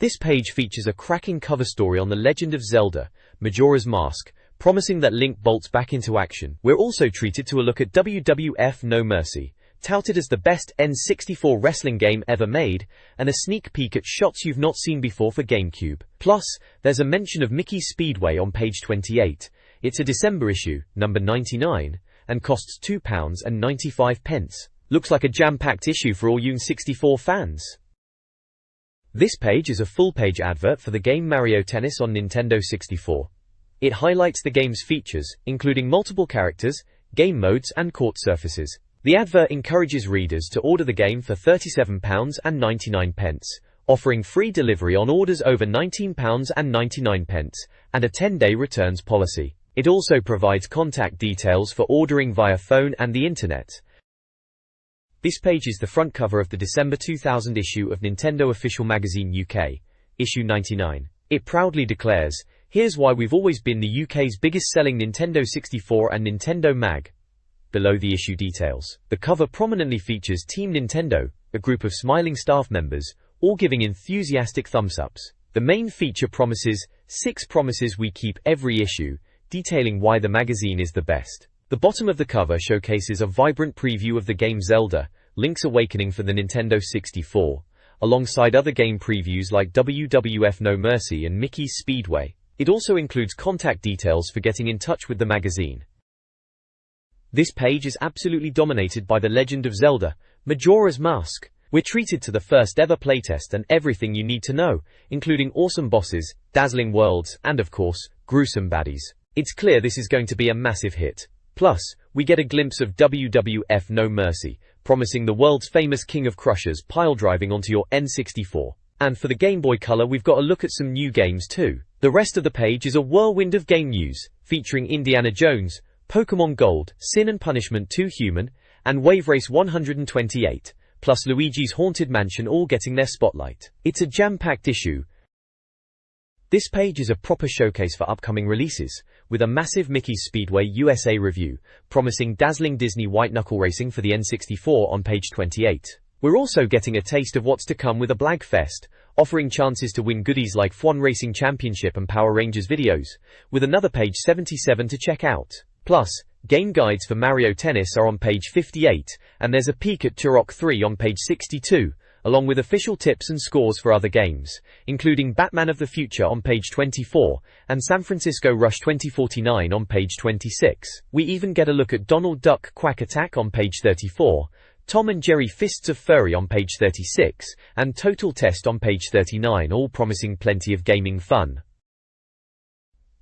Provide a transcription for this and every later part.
This page features a cracking cover story on the Legend of Zelda, Majora's Mask, promising that Link bolts back into action. We're also treated to a look at WWF No Mercy, touted as the best N64 wrestling game ever made, and a sneak peek at shots you've not seen before for GameCube. Plus, there's a mention of Mickey's Speedway on page 28. It's a December issue, number 99, and costs £2.95. Looks like a jam-packed issue for all you N64 fans. This page is a full-page advert for the game Mario Tennis on Nintendo 64. It highlights the game's features, including multiple characters, game modes, and court surfaces. The advert encourages readers to order the game for £37.99, offering free delivery on orders over £19.99, and a 10-day returns policy. It also provides contact details for ordering via phone and the internet. This page is the front cover of the December 2000 issue of Nintendo Official Magazine UK, issue 99. It proudly declares, "Here's why we've always been the UK's biggest selling Nintendo 64 and Nintendo Mag." Below the issue details, the cover prominently features Team Nintendo, a group of smiling staff members, all giving enthusiastic thumbs-ups. The main feature promises 6 promises we keep every issue, detailing why the magazine is the best. The bottom of the cover showcases a vibrant preview of the game Zelda, Link's Awakening for the Nintendo 64, alongside other game previews like WWF No Mercy and Mickey's Speedway. It also includes contact details for getting in touch with the magazine. This page is absolutely dominated by the Legend of Zelda, Majora's Mask. We're treated to the first ever playtest and everything you need to know, including awesome bosses, dazzling worlds, and of course, gruesome baddies. It's clear this is going to be a massive hit. Plus, we get a glimpse of WWF No Mercy, promising the world's famous King of Crushers pile driving onto your N64. And for the Game Boy Color, we've got a look at some new games too. The rest of the page is a whirlwind of game news, featuring Indiana Jones, Pokémon Gold, Sin and Punishment 2 Human, and Wave Race 128, plus Luigi's Haunted Mansion all getting their spotlight. It's a jam-packed issue. This page is a proper showcase for upcoming releases, with a massive Mickey's Speedway USA review, promising dazzling Disney white-knuckle racing for the N64 on page 28. We're also getting a taste of what's to come with a Blagfest, offering chances to win goodies like F1 Racing Championship and Power Rangers videos, with another page 77 to check out. Plus, game guides for Mario Tennis are on page 58, and there's a peek at Turok 3 on page 62, along with official tips and scores for other games, including Batman of the Future on page 24, and San Francisco Rush 2049 on page 26. We even get a look at Donald Duck Quack Attack on page 34, Tom and Jerry Fists of Furry on page 36, and Total Test on page 39, all promising plenty of gaming fun.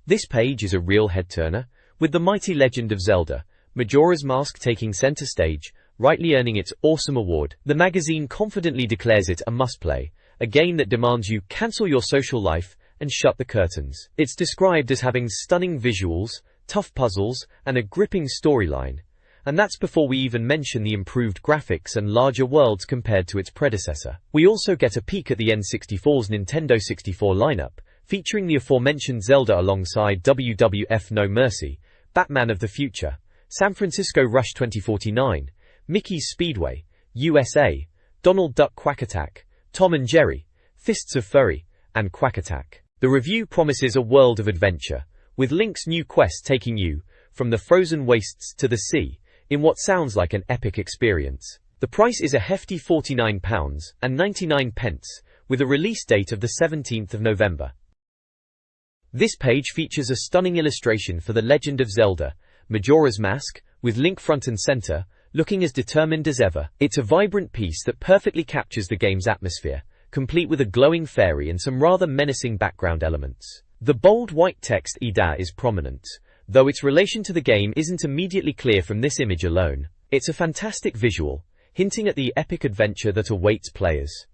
This page is a real head-turner, with the mighty Legend of Zelda, Majora's Mask taking center stage, rightly earning its awesome award. The magazine confidently declares it a must-play, a game that demands you cancel your social life and shut the curtains. It's described as having stunning visuals, tough puzzles, and a gripping storyline. And that's before we even mention the improved graphics and larger worlds compared to its predecessor. We also get a peek at the N64's Nintendo 64 lineup, featuring the aforementioned Zelda alongside WWF No Mercy, Batman of the Future, San Francisco Rush 2049, Mickey's Speedway, USA, Donald Duck Quack Attack, Tom and Jerry, Fists of Furry, and Quack Attack. The review promises a world of adventure, with Link's new quest taking you from the frozen wastes to the sea, in what sounds like an epic experience. The price is a hefty £49.99, with a release date of the 17th of November. This page features a stunning illustration for the Legend of Zelda, Majora's Mask, with Link front and center, looking as determined as ever. It's a vibrant piece that perfectly captures the game's atmosphere, complete with a glowing fairy and some rather menacing background elements. The bold white text "Ida" is prominent, though its relation to the game isn't immediately clear from this image alone. It's a fantastic visual, hinting at the epic adventure that awaits players.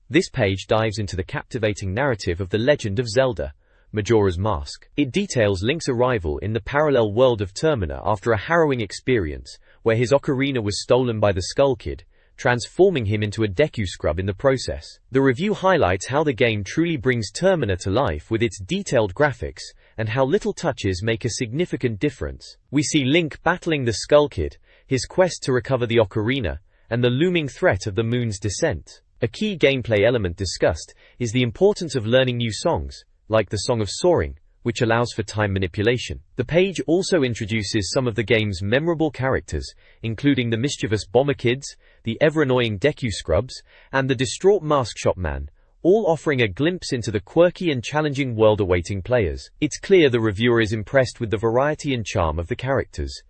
This page dives into the captivating narrative of the Legend of Zelda, Majora's Mask. It details Link's arrival in the parallel world of Termina after a harrowing experience, where his ocarina was stolen by the Skull Kid, transforming him into a Deku Scrub in the process. The review highlights how the game truly brings Termina to life with its detailed graphics, and how little touches make a significant difference. We see Link battling the Skull Kid, his quest to recover the ocarina, and the looming threat of the moon's descent. A key gameplay element discussed is the importance of learning new songs, like the Song of Soaring, which allows for time manipulation. The page also introduces some of the game's memorable characters, including the mischievous Bomber Kids, the ever-annoying Deku Scrubs, and the distraught Mask Shop Man, all offering a glimpse into the quirky and challenging world awaiting players. It's clear the reviewer is impressed with the variety and charm of the characters.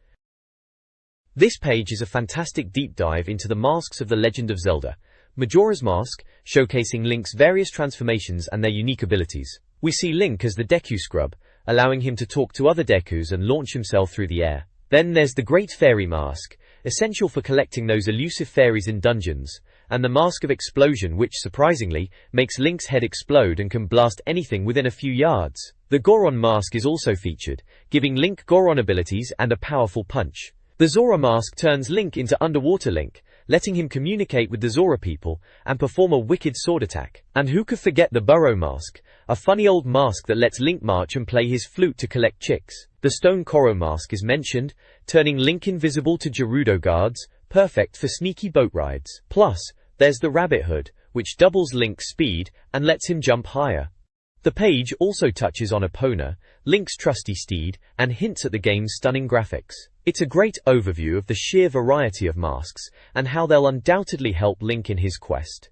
This page is a fantastic deep dive into the masks of The Legend of Zelda, Majora's Mask, showcasing Link's various transformations and their unique abilities. We see Link as the Deku Scrub, allowing him to talk to other Dekus and launch himself through the air. Then there's the Great Fairy Mask, essential for collecting those elusive fairies in dungeons, and the Mask of Explosion, which surprisingly makes Link's head explode and can blast anything within a few yards. The Goron Mask is also featured, giving Link Goron abilities and a powerful punch. The Zora Mask turns Link into Underwater Link, letting him communicate with the Zora people and perform a wicked sword attack. And who could forget the Burrow Mask, a funny old mask that lets Link march and play his flute to collect chicks. The Stone Koro Mask is mentioned, turning Link invisible to Gerudo guards, perfect for sneaky boat rides. Plus, there's the Rabbit Hood, which doubles Link's speed and lets him jump higher. The page also touches on Epona, Link's trusty steed, and hints at the game's stunning graphics. It's a great overview of the sheer variety of masks and how they'll undoubtedly help Link in his quest.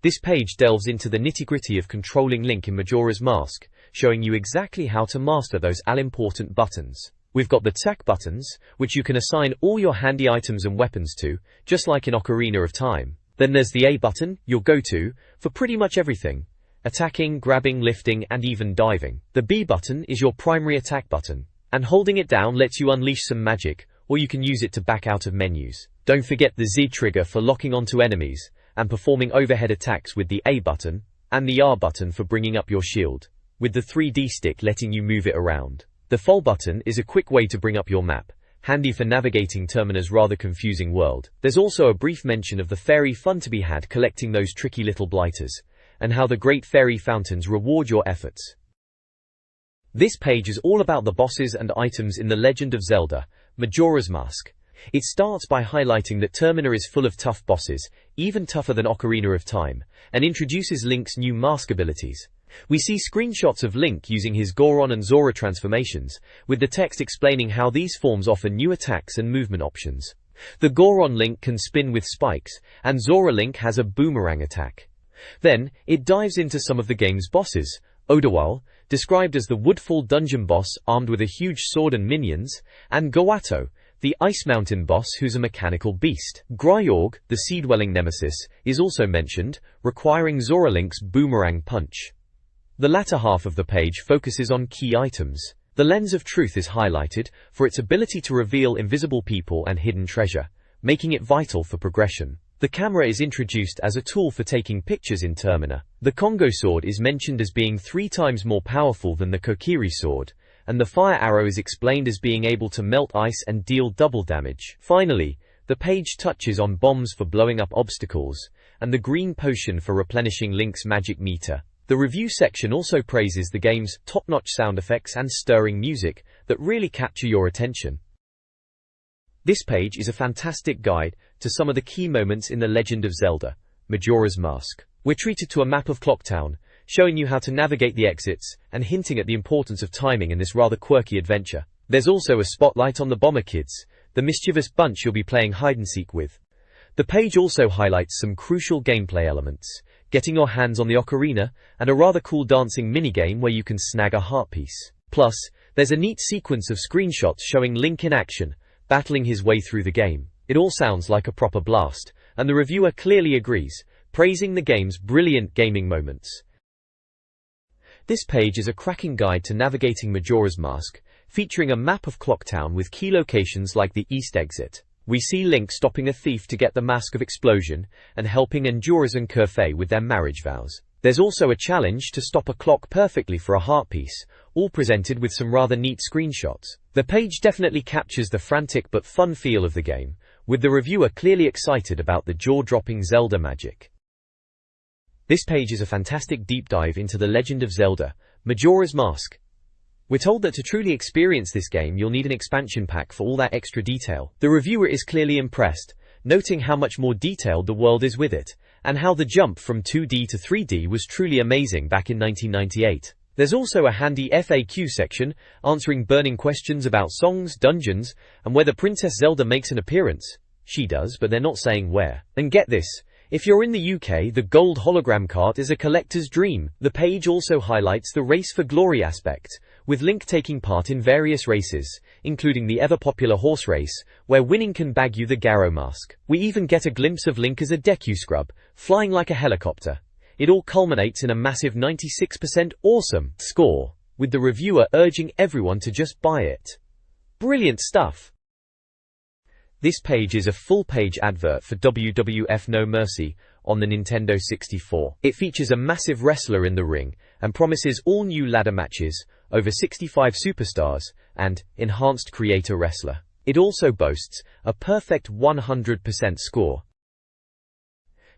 This page delves into the nitty-gritty of controlling Link in Majora's Mask, showing you exactly how to master those all-important buttons. We've got the attack buttons, which you can assign all your handy items and weapons to, just like in Ocarina of Time. Then there's the A button, your go-to, for pretty much everything. Attacking, grabbing, lifting, and even diving. The B button is your primary attack button, and holding it down lets you unleash some magic, or you can use it to back out of menus. Don't forget the Z trigger for locking onto enemies, and performing overhead attacks with the A button, and the R button for bringing up your shield, with the 3D stick letting you move it around. The Fold button is a quick way to bring up your map, handy for navigating Termina's rather confusing world. There's also a brief mention of the fairy fun to be had collecting those tricky little blighters, and how the great fairy fountains reward your efforts. This page is all about the bosses and items in The Legend of Zelda, Majora's Mask. It starts by highlighting that Termina is full of tough bosses, even tougher than Ocarina of Time, and introduces Link's new mask abilities. We see screenshots of Link using his Goron and Zora transformations, with the text explaining how these forms offer new attacks and movement options. The Goron Link can spin with spikes, and Zora Link has a boomerang attack. Then, it dives into some of the game's bosses. Odawal, described as the Woodfall dungeon boss armed with a huge sword and minions, and Goato, the Ice Mountain boss who's a mechanical beast. Gryorg, the sea-dwelling nemesis, is also mentioned, requiring Zora Link's boomerang punch. The latter half of the page focuses on key items. The Lens of Truth is highlighted for its ability to reveal invisible people and hidden treasure, making it vital for progression. The camera is introduced as a tool for taking pictures in Termina. The Congo sword is mentioned as being 3 times more powerful than the Kokiri sword, and the fire arrow is explained as being able to melt ice and deal double damage. Finally, the page touches on bombs for blowing up obstacles, and the green potion for replenishing Link's magic meter. The review section also praises the game's top-notch sound effects and stirring music that really capture your attention. This page is a fantastic guide to some of the key moments in The Legend of Zelda, Majora's Mask. We're treated to a map of Clocktown, showing you how to navigate the exits and hinting at the importance of timing in this rather quirky adventure. There's also a spotlight on the Bomber Kids, the mischievous bunch you'll be playing hide-and-seek with. The page also highlights some crucial gameplay elements, getting your hands on the ocarina, and a rather cool dancing minigame where you can snag a heart piece. Plus, there's a neat sequence of screenshots showing Link in action, battling his way through the game. It all sounds like a proper blast, and the reviewer clearly agrees, praising the game's brilliant gaming moments. This page is a cracking guide to navigating Majora's Mask, featuring a map of Clocktown with key locations like the East Exit. We see Link stopping a thief to get the Mask of Explosion, and helping Endurers and Kerfei with their marriage vows. There's also a challenge to stop a clock perfectly for a heart piece, all presented with some rather neat screenshots. The page definitely captures the frantic but fun feel of the game, with the reviewer clearly excited about the jaw-dropping Zelda magic. This page is a fantastic deep dive into The Legend of Zelda, Majora's Mask. We're told that to truly experience this game you'll need an expansion pack for all that extra detail. The reviewer is clearly impressed, noting how much more detailed the world is with it, and how the jump from 2D to 3D was truly amazing back in 1998. There's also a handy FAQ section, answering burning questions about songs, dungeons, and whether Princess Zelda makes an appearance. She does, but they're not saying where. And get this, if you're in the UK, the gold hologram cart is a collector's dream. The page also highlights the Race for Glory aspect, with Link taking part in various races, including the ever-popular horse race, where winning can bag you the Garrow mask. We even get a glimpse of Link as a Deku Scrub, flying like a helicopter. It all culminates in a massive 96% awesome score, with the reviewer urging everyone to just buy it. Brilliant stuff! This page is a full-page advert for WWF No Mercy on the Nintendo 64. It features a massive wrestler in the ring and promises all new ladder matches, over 65 superstars, and enhanced creator wrestler. It also boasts a perfect 100% score.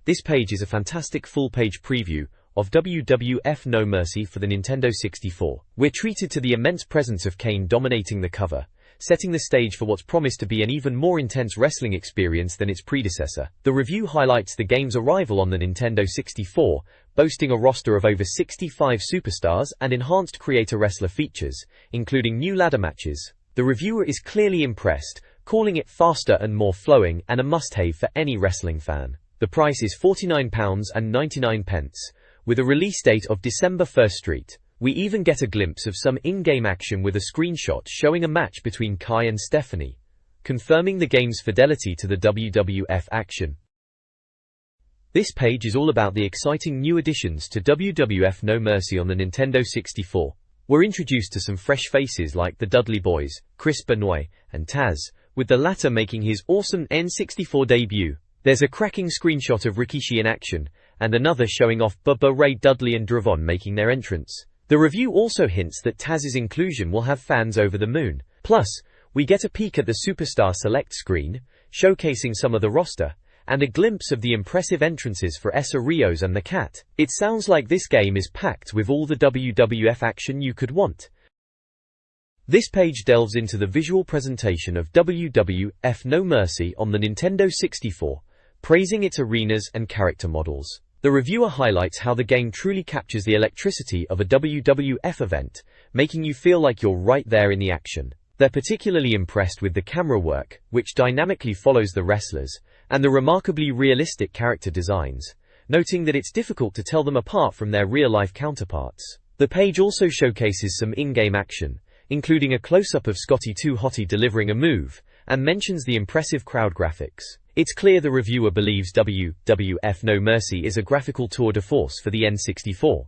This page is a fantastic full-page preview of WWF No Mercy for the Nintendo 64. We're treated to the immense presence of Kane dominating the cover, setting the stage for what's promised to be an even more intense wrestling experience than its predecessor. The review highlights the game's arrival on the Nintendo 64, boasting a roster of over 65 superstars and enhanced creator wrestler features, including new ladder matches. The reviewer is clearly impressed, calling it faster and more flowing and a must-have for any wrestling fan. The price is £49.99, with a release date of December 1st. We even get a glimpse of some in-game action with a screenshot showing a match between Kai and Stephanie, confirming the game's fidelity to the WWF action. This page is all about the exciting new additions to WWF No Mercy on the Nintendo 64. We're introduced to some fresh faces like the Dudley Boys, Chris Benoit, and Taz, with the latter making his awesome N64 debut. There's a cracking screenshot of Rikishi in action, and another showing off Bubba Ray Dudley and Dravon making their entrance. The review also hints that Taz's inclusion will have fans over the moon. Plus, we get a peek at the Superstar Select screen, showcasing some of the roster, and a glimpse of the impressive entrances for Essa Rios and the Cat. It sounds like this game is packed with all the WWF action you could want. This page delves into the visual presentation of WWF No Mercy on the Nintendo 64, praising its arenas and character models. The reviewer highlights how the game truly captures the electricity of a WWF event, making you feel like you're right there in the action. They're particularly impressed with the camera work, which dynamically follows the wrestlers, and the remarkably realistic character designs, noting that it's difficult to tell them apart from their real-life counterparts. The page also showcases some in-game action, including a close-up of Scotty 2 Hottie delivering a move, and mentions the impressive crowd graphics. It's clear the reviewer believes WWF No Mercy is a graphical tour de force for the N64.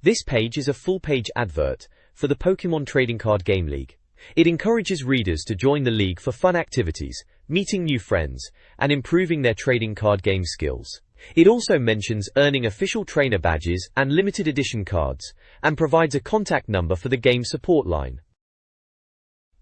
This page is a full-page advert for the Pokémon Trading Card Game League. It encourages readers to join the league for fun activities, meeting new friends, and improving their trading card game skills. It also mentions earning official trainer badges and limited edition cards, and provides a contact number for the game support line.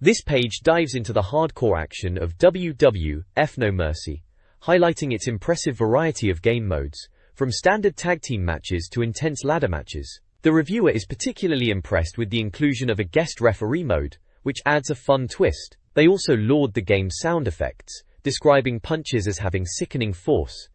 This page dives into the hardcore action of WWF No Mercy, highlighting its impressive variety of game modes, from standard tag team matches to intense ladder matches. The reviewer is particularly impressed with the inclusion of a guest referee mode, which adds a fun twist. They also laud the game's sound effects, describing punches as having sickening force.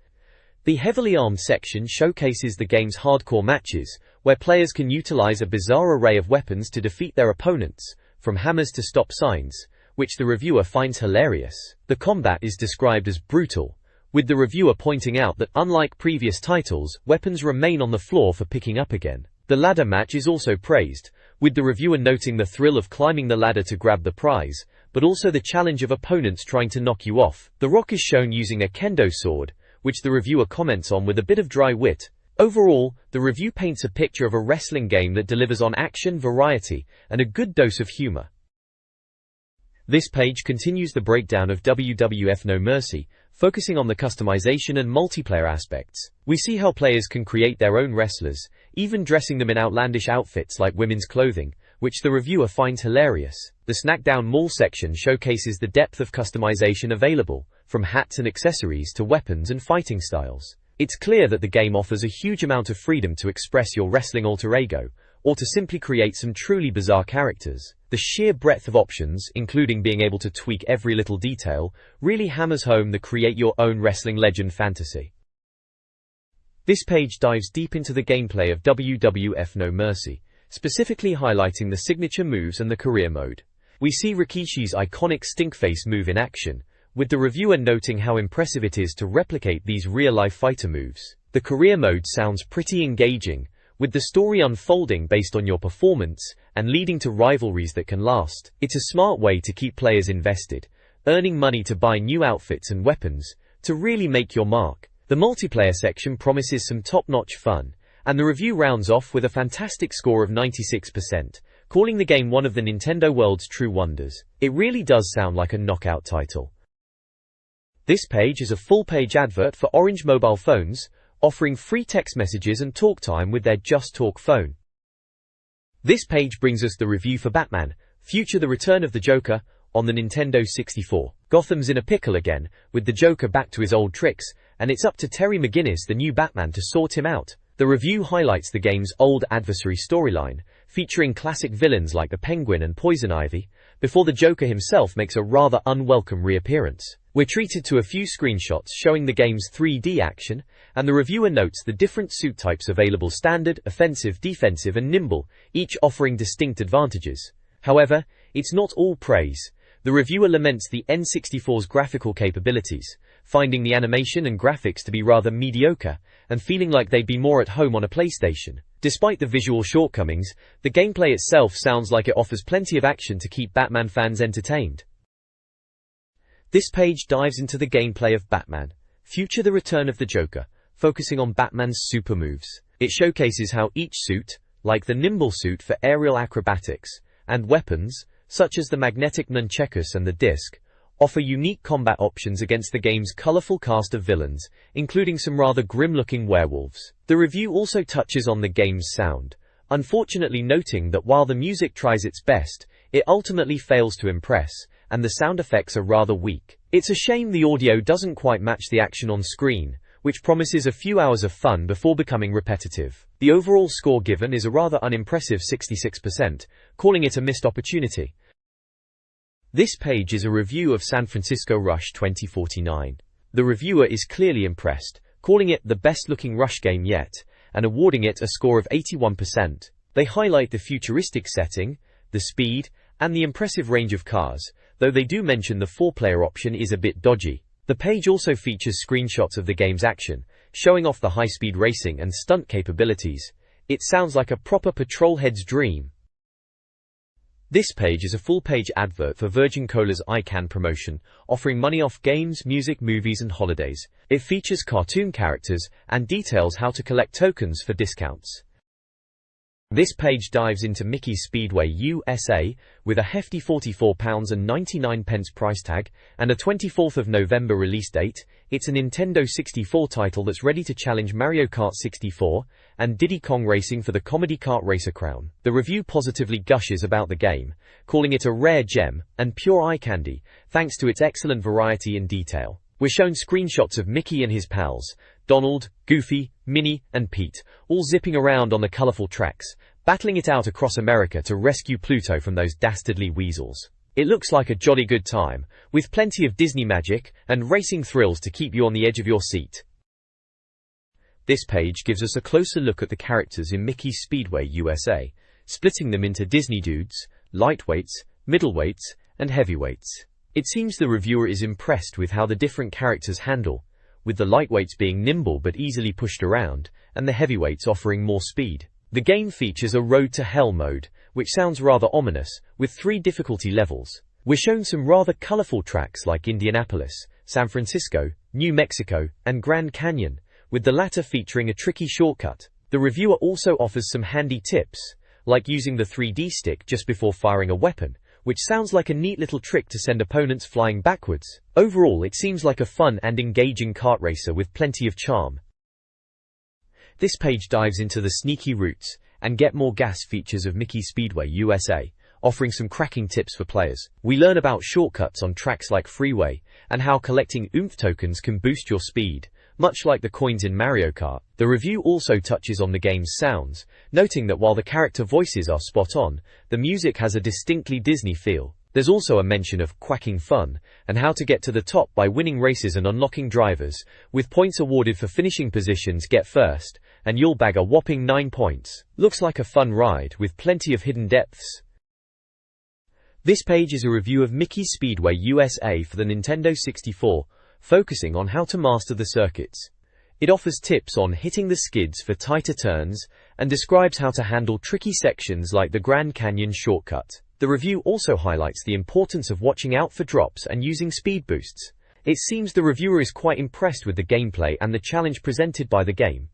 The heavily armed section showcases the game's hardcore matches, where players can utilize a bizarre array of weapons to defeat their opponents, from hammers to stop signs, which the reviewer finds hilarious. The combat is described as brutal, with the reviewer pointing out that unlike previous titles, weapons remain on the floor for picking up again. The ladder match is also praised, with the reviewer noting the thrill of climbing the ladder to grab the prize, but also the challenge of opponents trying to knock you off. The Rock is shown using a kendo sword, which the reviewer comments on with a bit of dry wit. Overall, the review paints a picture of a wrestling game that delivers on action, variety, and a good dose of humor. This page continues the breakdown of WWF No Mercy, focusing on the customization and multiplayer aspects. We see how players can create their own wrestlers, even dressing them in outlandish outfits like women's clothing, which the reviewer finds hilarious. The Snackdown Mall section showcases the depth of customization available, from hats and accessories to weapons and fighting styles. It's clear that the game offers a huge amount of freedom to express your wrestling alter ego, or to simply create some truly bizarre characters. The sheer breadth of options, including being able to tweak every little detail, really hammers home the create-your-own wrestling legend fantasy. This page dives deep into the gameplay of WWF No Mercy, specifically highlighting the signature moves and the career mode. We see Rikishi's iconic stinkface move in action, with the reviewer noting how impressive it is to replicate these real-life fighter moves. The career mode sounds pretty engaging, with the story unfolding based on your performance and leading to rivalries that can last. It's a smart way to keep players invested, earning money to buy new outfits and weapons, to really make your mark. The multiplayer section promises some top-notch fun, and the review rounds off with a fantastic score of 96%, calling the game one of the Nintendo world's true wonders. It really does sound like a knockout title. This page is a full-page advert for Orange mobile phones, offering free text messages and talk time with their Just Talk phone. This page brings us the review for Batman: Future: The Return of the Joker on the Nintendo 64. Gotham's in a pickle again, with the Joker back to his old tricks, and it's up to Terry McGinnis, the new Batman, to sort him out. The review highlights the game's old adversary storyline, featuring classic villains like the Penguin and Poison Ivy, before the Joker himself makes a rather unwelcome reappearance. We're treated to a few screenshots showing the game's 3D action, and the reviewer notes the different suit types available: standard, offensive, defensive, and nimble, each offering distinct advantages. However, it's not all praise. The reviewer laments the N64's graphical capabilities, finding the animation and graphics to be rather mediocre, and feeling like they'd be more at home on a PlayStation. Despite the visual shortcomings, the gameplay itself sounds like it offers plenty of action to keep Batman fans entertained. This page dives into the gameplay of Batman: Future: The Return of the Joker, focusing on Batman's super moves. It showcases how each suit, like the nimble suit for aerial acrobatics, and weapons, such as the magnetic nunchakus and the disc, offer unique combat options against the game's colorful cast of villains, including some rather grim-looking werewolves. The review also touches on the game's sound, unfortunately noting that while the music tries its best, it ultimately fails to impress, and the sound effects are rather weak. It's a shame the audio doesn't quite match the action on screen, which promises a few hours of fun before becoming repetitive. The overall score given is a rather unimpressive 66%, calling it a missed opportunity. This page is a review of San Francisco Rush 2049. The reviewer is clearly impressed, calling it the best-looking Rush game yet, and awarding it a score of 81%. They highlight the futuristic setting, the speed, and the impressive range of cars, though they do mention the 4-player option is a bit dodgy. The page also features screenshots of the game's action, showing off the high-speed racing and stunt capabilities. It sounds like a proper patrolhead's dream. This page is a full-page advert for Virgin Cola's iCan promotion, offering money off games, music, movies, and holidays. It features cartoon characters and details how to collect tokens for discounts. This page dives into Mickey's Speedway USA, with a hefty £44.99 price tag, and a 24th of November release date. It's a Nintendo 64 title that's ready to challenge Mario Kart 64, and Diddy Kong Racing for the Comedy Kart Racer crown. The review positively gushes about the game, calling it a rare gem, and pure eye candy, thanks to its excellent variety and detail. We're shown screenshots of Mickey and his pals, Donald, Goofy, Minnie, and Pete, all zipping around on the colorful tracks, battling it out across America to rescue Pluto from those dastardly weasels. It looks like a jolly good time, with plenty of Disney magic and racing thrills to keep you on the edge of your seat. This page gives us a closer look at the characters in Mickey's Speedway USA, splitting them into Disney dudes, lightweights, middleweights, and heavyweights. It seems the reviewer is impressed with how the different characters handle, with the lightweights being nimble but easily pushed around, and the heavyweights offering more speed. The game features a Road to Hell mode, which sounds rather ominous, with 3 difficulty levels. We're shown some rather colorful tracks like Indianapolis, San Francisco, New Mexico, and Grand Canyon, with the latter featuring a tricky shortcut. The reviewer also offers some handy tips, like using the 3D stick just before firing a weapon, which sounds like a neat little trick to send opponents flying backwards. Overall, it seems like a fun and engaging kart racer with plenty of charm. This page dives into the sneaky routes and get more gas features of Mickey's Speedway USA, offering some cracking tips for players. We learn about shortcuts on tracks like Freeway and how collecting oomph tokens can boost your speed, much like the coins in Mario Kart. The review also touches on the game's sounds, noting that while the character voices are spot on, the music has a distinctly Disney feel. There's also a mention of quacking fun, and how to get to the top by winning races and unlocking drivers, with points awarded for finishing positions. Get first, and you'll bag a whopping 9 points. Looks like a fun ride, with plenty of hidden depths. This page is a review of Mickey's Speedway USA for the Nintendo 64, focusing on how to master the circuits. It offers tips on hitting the skids for tighter turns, and describes how to handle tricky sections like the Grand Canyon shortcut. The review also highlights the importance of watching out for drops and using speed boosts. It seems the reviewer is quite impressed with the gameplay and the challenge presented by the game.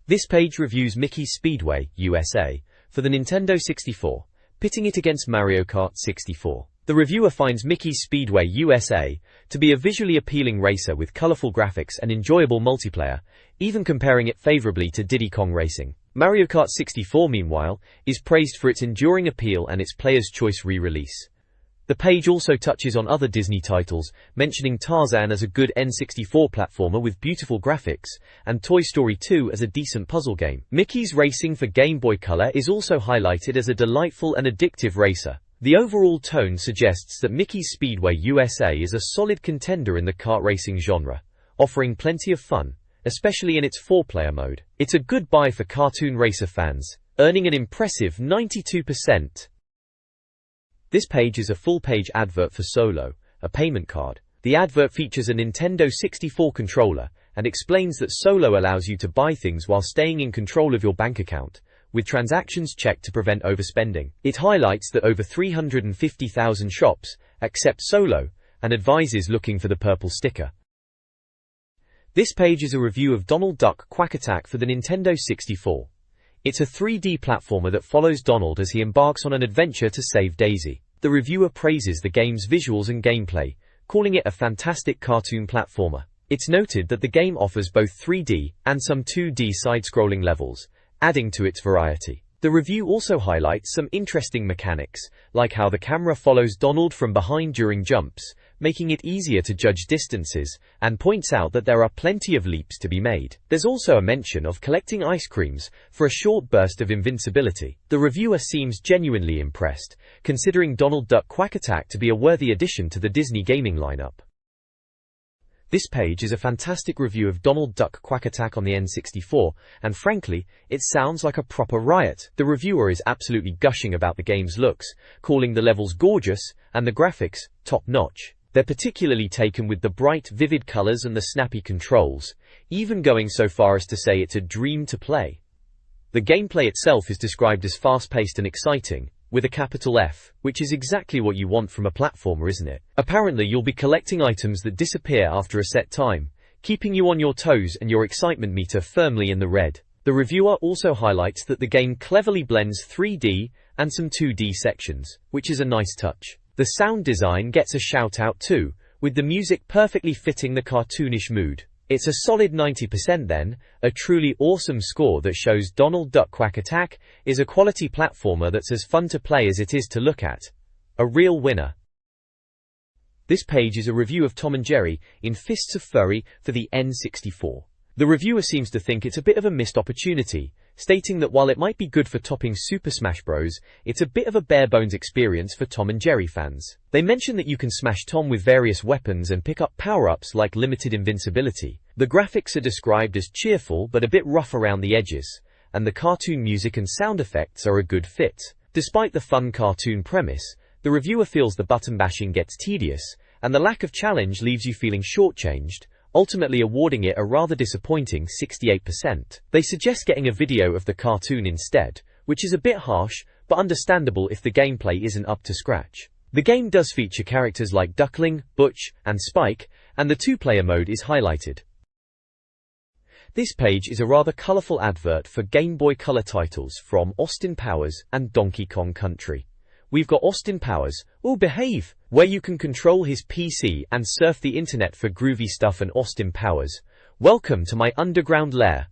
This page reviews Mickey's Speedway USA for the Nintendo 64, pitting it against Mario Kart 64. The reviewer finds Mickey's Speedway USA to be a visually appealing racer with colorful graphics and enjoyable multiplayer, even comparing it favorably to Diddy Kong Racing. Mario Kart 64, meanwhile, is praised for its enduring appeal and its player's choice re-release. The page also touches on other Disney titles, mentioning Tarzan as a good N64 platformer with beautiful graphics, and Toy Story 2 as a decent puzzle game. Mickey's Racing for Game Boy Color is also highlighted as a delightful and addictive racer. The overall tone suggests that Mickey's Speedway USA is a solid contender in the kart racing genre, offering plenty of fun, especially in its 4-player mode. It's a good buy for cartoon racer fans, earning an impressive 92%. This page is a full-page advert for Solo, a payment card. The advert features a Nintendo 64 controller, and explains that Solo allows you to buy things while staying in control of your bank account, with transactions checked to prevent overspending. It highlights that over 350,000 shops accept Solo, and advises looking for the purple sticker. This page is a review of Donald Duck Quack Attack for the Nintendo 64. It's a 3D platformer that follows Donald as he embarks on an adventure to save Daisy. The reviewer praises the game's visuals and gameplay, calling it a fantastic cartoon platformer. It's noted that the game offers both 3D and some 2D side-scrolling levels, adding to its variety. The review also highlights some interesting mechanics, like how the camera follows Donald from behind during jumps, making it easier to judge distances, and points out that there are plenty of leaps to be made. There's also a mention of collecting ice creams for a short burst of invincibility. The reviewer seems genuinely impressed, considering Donald Duck Quack Attack to be a worthy addition to the Disney gaming lineup. This page is a fantastic review of Donald Duck Quack Attack on the N64, and frankly, it sounds like a proper riot. The reviewer is absolutely gushing about the game's looks, calling the levels gorgeous, and the graphics top-notch. They're particularly taken with the bright, vivid colors and the snappy controls, even going so far as to say it's a dream to play. The gameplay itself is described as fast-paced and exciting, with a capital F, which is exactly what you want from a platformer, isn't it? Apparently you'll be collecting items that disappear after a set time, keeping you on your toes and your excitement meter firmly in the red. The reviewer also highlights that the game cleverly blends 3D and some 2D sections, which is a nice touch. The sound design gets a shout out too, with the music perfectly fitting the cartoonish mood. It's a solid 90% then, a truly awesome score that shows Donald Duck Quack Attack is a quality platformer that's as fun to play as it is to look at. A real winner. This page is a review of Tom and Jerry in Fists of Furry for the N64. The reviewer seems to think it's a bit of a missed opportunity, stating that while it might be good for topping Super Smash Bros., it's a bit of a bare-bones experience for Tom and Jerry fans. They mention that you can smash Tom with various weapons and pick up power-ups like limited invincibility. The graphics are described as cheerful but a bit rough around the edges, and the cartoon music and sound effects are a good fit. Despite the fun cartoon premise, the reviewer feels the button bashing gets tedious, and the lack of challenge leaves you feeling shortchanged, ultimately awarding it a rather disappointing 68%. They suggest getting a video of the cartoon instead, which is a bit harsh, but understandable if the gameplay isn't up to scratch. The game does feature characters like Duckling, Butch, and Spike, and the 2-player mode is highlighted. This page is a rather colorful advert for Game Boy Color titles from Austin Powers and Donkey Kong Country. We've got Austin Powers, oh behave, where you can control his PC and surf the internet for groovy stuff, and Austin Powers, welcome to my underground lair,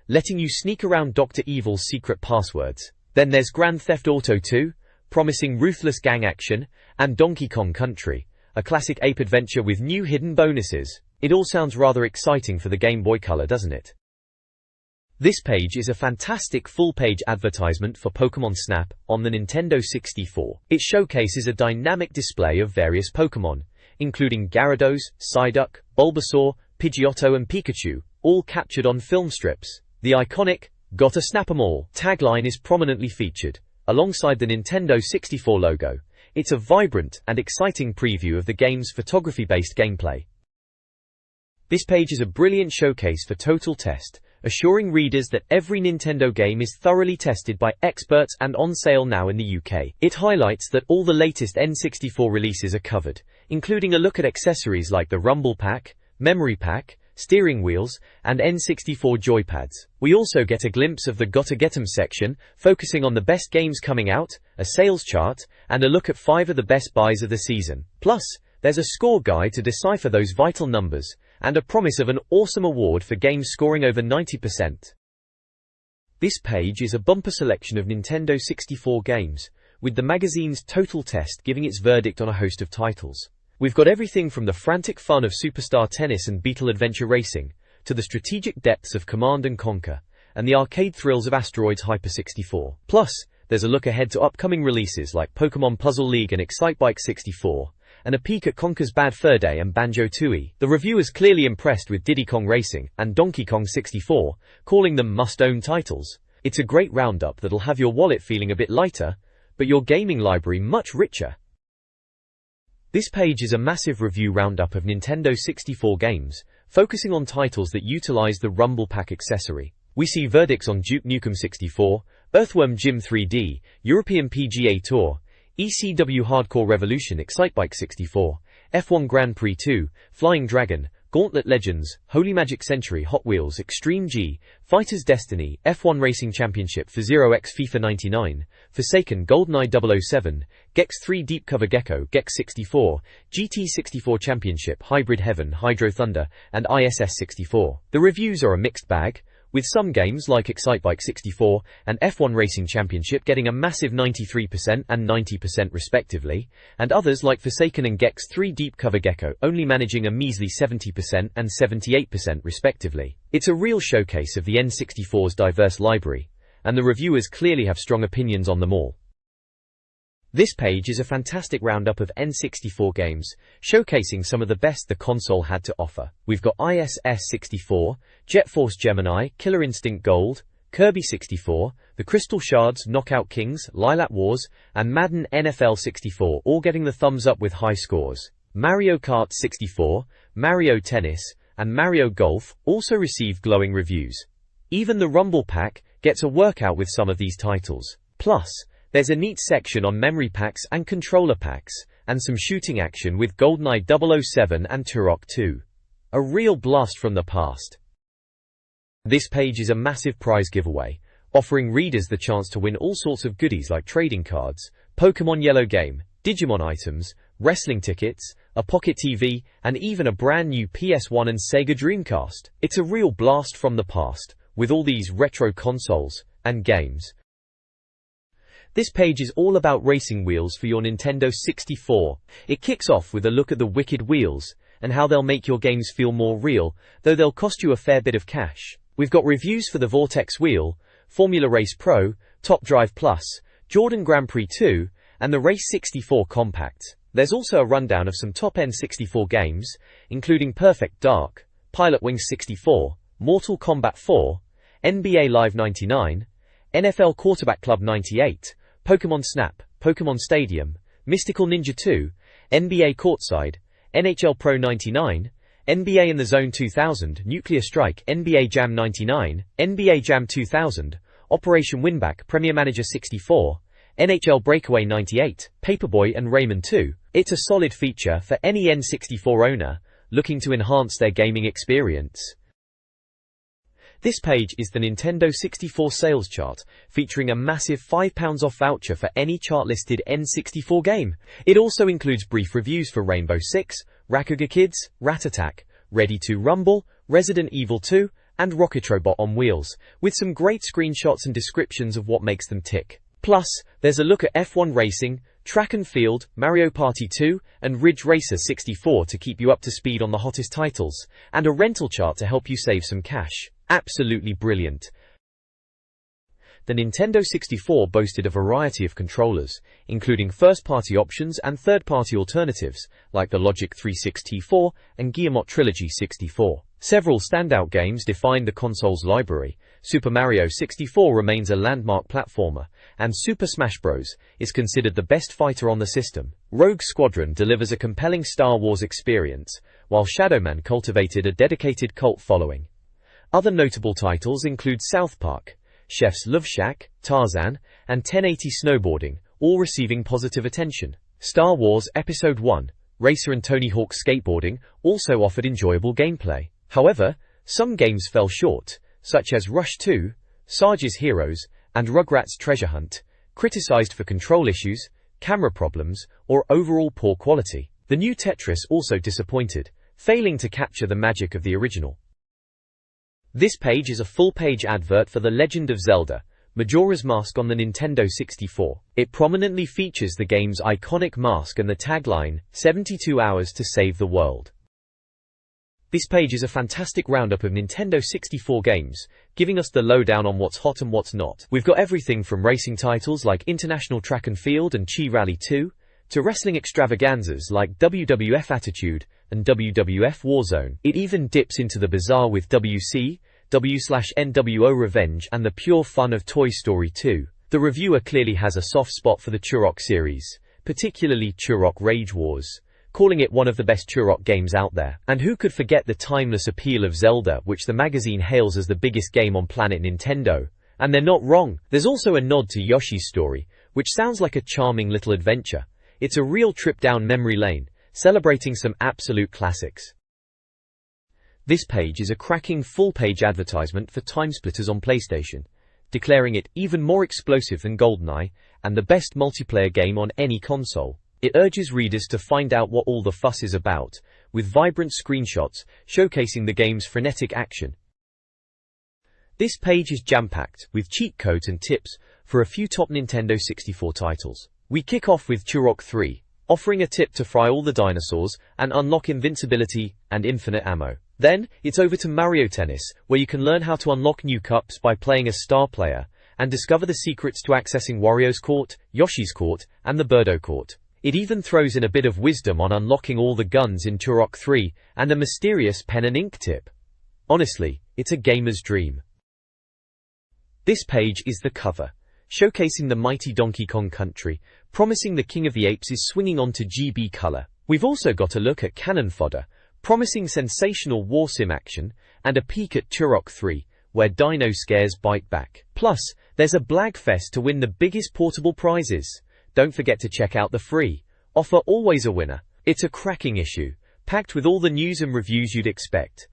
letting you sneak around Dr. Evil's secret passwords. Then there's Grand Theft Auto 2, promising ruthless gang action, and Donkey Kong Country, a classic ape adventure with new hidden bonuses. It all sounds rather exciting for the Game Boy Color, doesn't it? This page is a fantastic full-page advertisement for Pokémon Snap on the Nintendo 64. It showcases a dynamic display of various Pokémon, including Gyarados, Psyduck, Bulbasaur, Pidgeotto and Pikachu, all captured on film strips. The iconic, "Gotta snap 'em all" tagline is prominently featured, alongside the Nintendo 64 logo. It's a vibrant and exciting preview of the game's photography-based gameplay. This page is a brilliant showcase for Total Test, assuring readers that every Nintendo game is thoroughly tested by experts and on sale now in the UK. It highlights that all the latest N64 releases are covered, including a look at accessories like the Rumble Pack, Memory Pack, steering wheels, and N64 joypads. We also get a glimpse of the Gotta Get 'em section, focusing on the best games coming out, a sales chart, and a look at 5 of the best buys of the season. Plus, there's a score guide to decipher those vital numbers, and a promise of an awesome award for games scoring over 90%. This page is a bumper selection of Nintendo 64 games, with the magazine's Total Test giving its verdict on a host of titles. We've got everything from the frantic fun of Superstar Tennis and Beetle Adventure Racing, to the strategic depths of Command & Conquer, and the arcade thrills of Asteroids Hyper 64. Plus, there's a look ahead to upcoming releases like Pokémon Puzzle League and Excitebike 64, and a peek at Conker's Bad Fur Day and Banjo-Tooie. The reviewers clearly impressed with Diddy Kong Racing and Donkey Kong 64, calling them must-own titles. It's a great roundup that'll have your wallet feeling a bit lighter, but your gaming library much richer. This page is a massive review roundup of Nintendo 64 games, focusing on titles that utilize the Rumble Pack accessory. We see verdicts on Duke Nukem 64, Earthworm Jim 3D, European PGA Tour, ECW Hardcore Revolution Excitebike 64, F1 Grand Prix 2, Flying Dragon, Gauntlet Legends, Holy Magic Century Hot Wheels Extreme G, Fighters Destiny, F1 Racing Championship for 0x FIFA 99, Forsaken GoldenEye 007, Gex 3 Deep Cover Gecko, Gex 64, GT 64 Championship, Hybrid Heaven, Hydro Thunder, and ISS 64. The reviews are a mixed bag, with some games like Excitebike 64 and F1 Racing Championship getting a massive 93% and 90% respectively, and others like Forsaken and Gex 3 Deep Cover Gecko only managing a measly 70% and 78% respectively. It's a real showcase of the N64's diverse library, and the reviewers clearly have strong opinions on them all. This page is a fantastic roundup of N64 games, showcasing some of the best the console had to offer. We've got ISS 64, Jet Force Gemini, Killer Instinct Gold, Kirby 64, the Crystal Shards, Knockout Kings, Lilac Wars, and Madden NFL 64 all getting the thumbs up with high scores. Mario Kart 64, Mario Tennis, and Mario Golf also received glowing reviews. Even the Rumble Pack gets a workout with some of these titles. Plus, there's a neat section on memory packs and controller packs, and some shooting action with GoldenEye 007 and Turok 2. A real blast from the past. This page is a massive prize giveaway, offering readers the chance to win all sorts of goodies like trading cards, Pokémon Yellow game, Digimon items, wrestling tickets, a pocket TV, and even a brand new PS1 and Sega Dreamcast. It's a real blast from the past, with all these retro consoles and games. This page is all about racing wheels for your Nintendo 64. It kicks off with a look at the wicked wheels, and how they'll make your games feel more real, though they'll cost you a fair bit of cash. We've got reviews for the Vortex wheel, Formula Race Pro, Top Drive Plus, Jordan Grand Prix 2, and the Race 64 Compact. There's also a rundown of some top N64 games, including Perfect Dark, Pilot Wings 64, Mortal Kombat 4, NBA Live 99, NFL Quarterback Club 98, Pokémon Snap, Pokémon Stadium, Mystical Ninja 2, NBA Courtside, NHL Pro 99, NBA in the Zone 2000, Nuclear Strike, NBA Jam 99, NBA Jam 2000, Operation Winback, Premier Manager 64, NHL Breakaway 98, Paperboy and Rayman 2. It's a solid feature for any N64 owner looking to enhance their gaming experience. This page is the Nintendo 64 sales chart, featuring a massive £5 off voucher for any chart-listed N64 game. It also includes brief reviews for Rainbow Six, Rakuga Kids, Rat Attack, Ready to Rumble, Resident Evil 2, and Rocket Robot on Wheels, with some great screenshots and descriptions of what makes them tick. Plus, there's a look at F1 Racing, Track and Field, Mario Party 2, and Ridge Racer 64 to keep you up to speed on the hottest titles, and a rental chart to help you save some cash. Absolutely brilliant. The Nintendo 64 boasted a variety of controllers, including first-party options and third-party alternatives, like the Logic 364 and Guillemot Trilogy 64. Several standout games defined the console's library. Super Mario 64 remains a landmark platformer, and Super Smash Bros. Is considered the best fighter on the system. Rogue Squadron delivers a compelling Star Wars experience, while Shadow Man cultivated a dedicated cult following. Other notable titles include South Park, Chef's Love Shack, Tarzan, and 1080 Snowboarding, all receiving positive attention. Star Wars Episode 1, Racer and Tony Hawk Skateboarding also offered enjoyable gameplay. However, some games fell short, such as Rush 2, Sarge's Heroes, and Rugrats Treasure Hunt, criticized for control issues, camera problems, or overall poor quality. The new Tetris also disappointed, failing to capture the magic of the original. This page is a full-page advert for The Legend of Zelda, Majora's Mask on the Nintendo 64. It prominently features the game's iconic mask and the tagline, 72 hours to save the world. This page is a fantastic roundup of Nintendo 64 games, giving us the lowdown on what's hot and what's not. We've got everything from racing titles like International Track and Field and Chi Rally 2, to wrestling extravaganzas like WWF Attitude and WWF Warzone. It even dips into the bizarre with WCW/NWO Revenge and the pure fun of Toy Story 2. The reviewer clearly has a soft spot for the Turok series, particularly Turok Rage Wars, calling it one of the best Turok games out there. And who could forget the timeless appeal of Zelda, which the magazine hails as the biggest game on Planet Nintendo. And they're not wrong. There's also a nod to Yoshi's Story, which sounds like a charming little adventure. It's a real trip down memory lane, celebrating some absolute classics. This page is a cracking full-page advertisement for Timesplitters on PlayStation, declaring it even more explosive than GoldenEye and the best multiplayer game on any console. It urges readers to find out what all the fuss is about, with vibrant screenshots showcasing the game's frenetic action. This page is jam-packed with cheat codes and tips for a few top Nintendo 64 titles. We kick off with Turok 3, offering a tip to fry all the dinosaurs and unlock invincibility and infinite ammo. Then, it's over to Mario Tennis, where you can learn how to unlock new cups by playing as star player, and discover the secrets to accessing Wario's Court, Yoshi's Court, and the Birdo Court. It even throws in a bit of wisdom on unlocking all the guns in Turok 3, and a mysterious pen and ink tip. Honestly, it's a gamer's dream. This page is the cover, showcasing the mighty Donkey Kong Country, promising the King of the Apes is swinging onto GB color. We've also got a look at cannon fodder, promising sensational war sim action, and a peek at Turok 3, where dino scares bite back. Plus, there's a blagfest to win the biggest portable prizes. Don't forget to check out the free offer, always a winner. It's a cracking issue, packed with all the news and reviews you'd expect.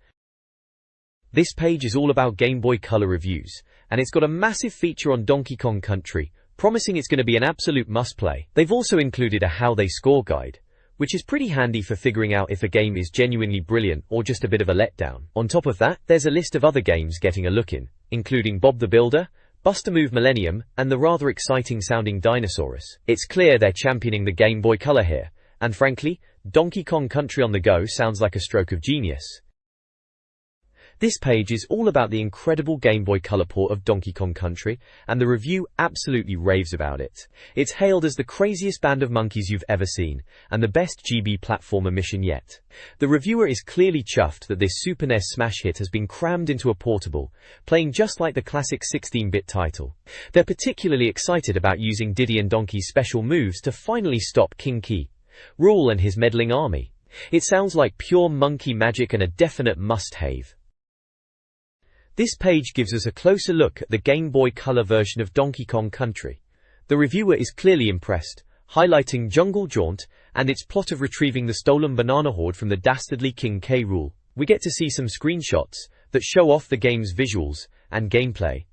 This page is all about Game Boy Color reviews, and it's got a massive feature on Donkey Kong Country, promising it's going to be an absolute must-play. They've also included a How They Score guide, which is pretty handy for figuring out if a game is genuinely brilliant or just a bit of a letdown. On top of that, there's a list of other games getting a look in, including Bob the Builder, Buster Move Millennium, and the rather exciting-sounding Dinosaurus. It's clear they're championing the Game Boy Color here, and frankly, Donkey Kong Country on the go sounds like a stroke of genius. This page is all about the incredible Game Boy Color port of Donkey Kong Country, and the review absolutely raves about it. It's hailed as the craziest band of monkeys you've ever seen, and the best GB platformer mission yet. The reviewer is clearly chuffed that this Super NES smash hit has been crammed into a portable, playing just like the classic 16-bit title. They're particularly excited about using Diddy and Donkey's special moves to finally stop King Key Rool and his meddling army. It sounds like pure monkey magic and a definite must-have. This page gives us a closer look at the Game Boy Color version of Donkey Kong Country. The reviewer is clearly impressed, highlighting Jungle Jaunt and its plot of retrieving the stolen banana horde from the dastardly King K. Rool. We get to see some screenshots that show off the game's visuals and gameplay.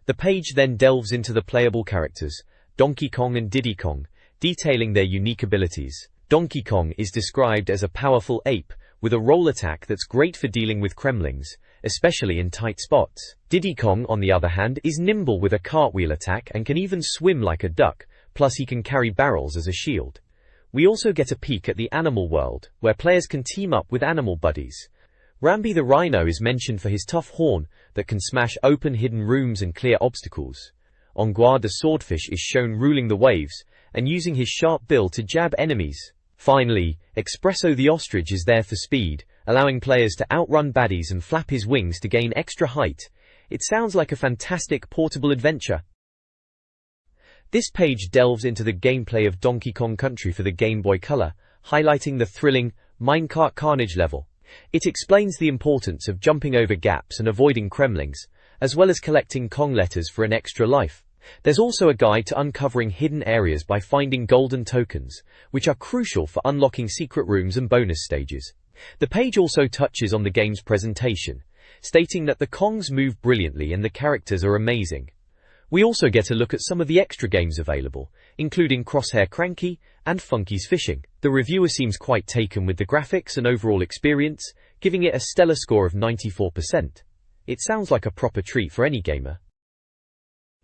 The page then delves into the playable characters, Donkey Kong and Diddy Kong, detailing their unique abilities. Donkey Kong is described as a powerful ape with a roll attack that's great for dealing with Kremlings, especially in tight spots. Diddy Kong, on the other hand, is nimble with a cartwheel attack and can even swim like a duck, plus he can carry barrels as a shield. We also get a peek at the animal world, where players can team up with animal buddies. Rambi the rhino is mentioned for his tough horn that can smash open hidden rooms and clear obstacles. Ongwa the swordfish is shown ruling the waves and using his sharp bill to jab enemies. Finally, Espresso the ostrich is there for speed, allowing players to outrun baddies and flap his wings to gain extra height. It sounds like a fantastic portable adventure. This page delves into the gameplay of Donkey Kong Country for the Game Boy Color, highlighting the thrilling minecart carnage level. It explains the importance of jumping over gaps and avoiding kremlings, as well as collecting Kong letters for an extra life. There's also a guide to uncovering hidden areas by finding golden tokens, which are crucial for unlocking secret rooms and bonus stages. The page also touches on the game's presentation, stating that the Kongs move brilliantly and the characters are amazing. We also get a look at some of the extra games available, including Crosshair Cranky and Funky's Fishing. The reviewer seems quite taken with the graphics and overall experience, giving it a stellar score of 94%. It sounds like a proper treat for any gamer.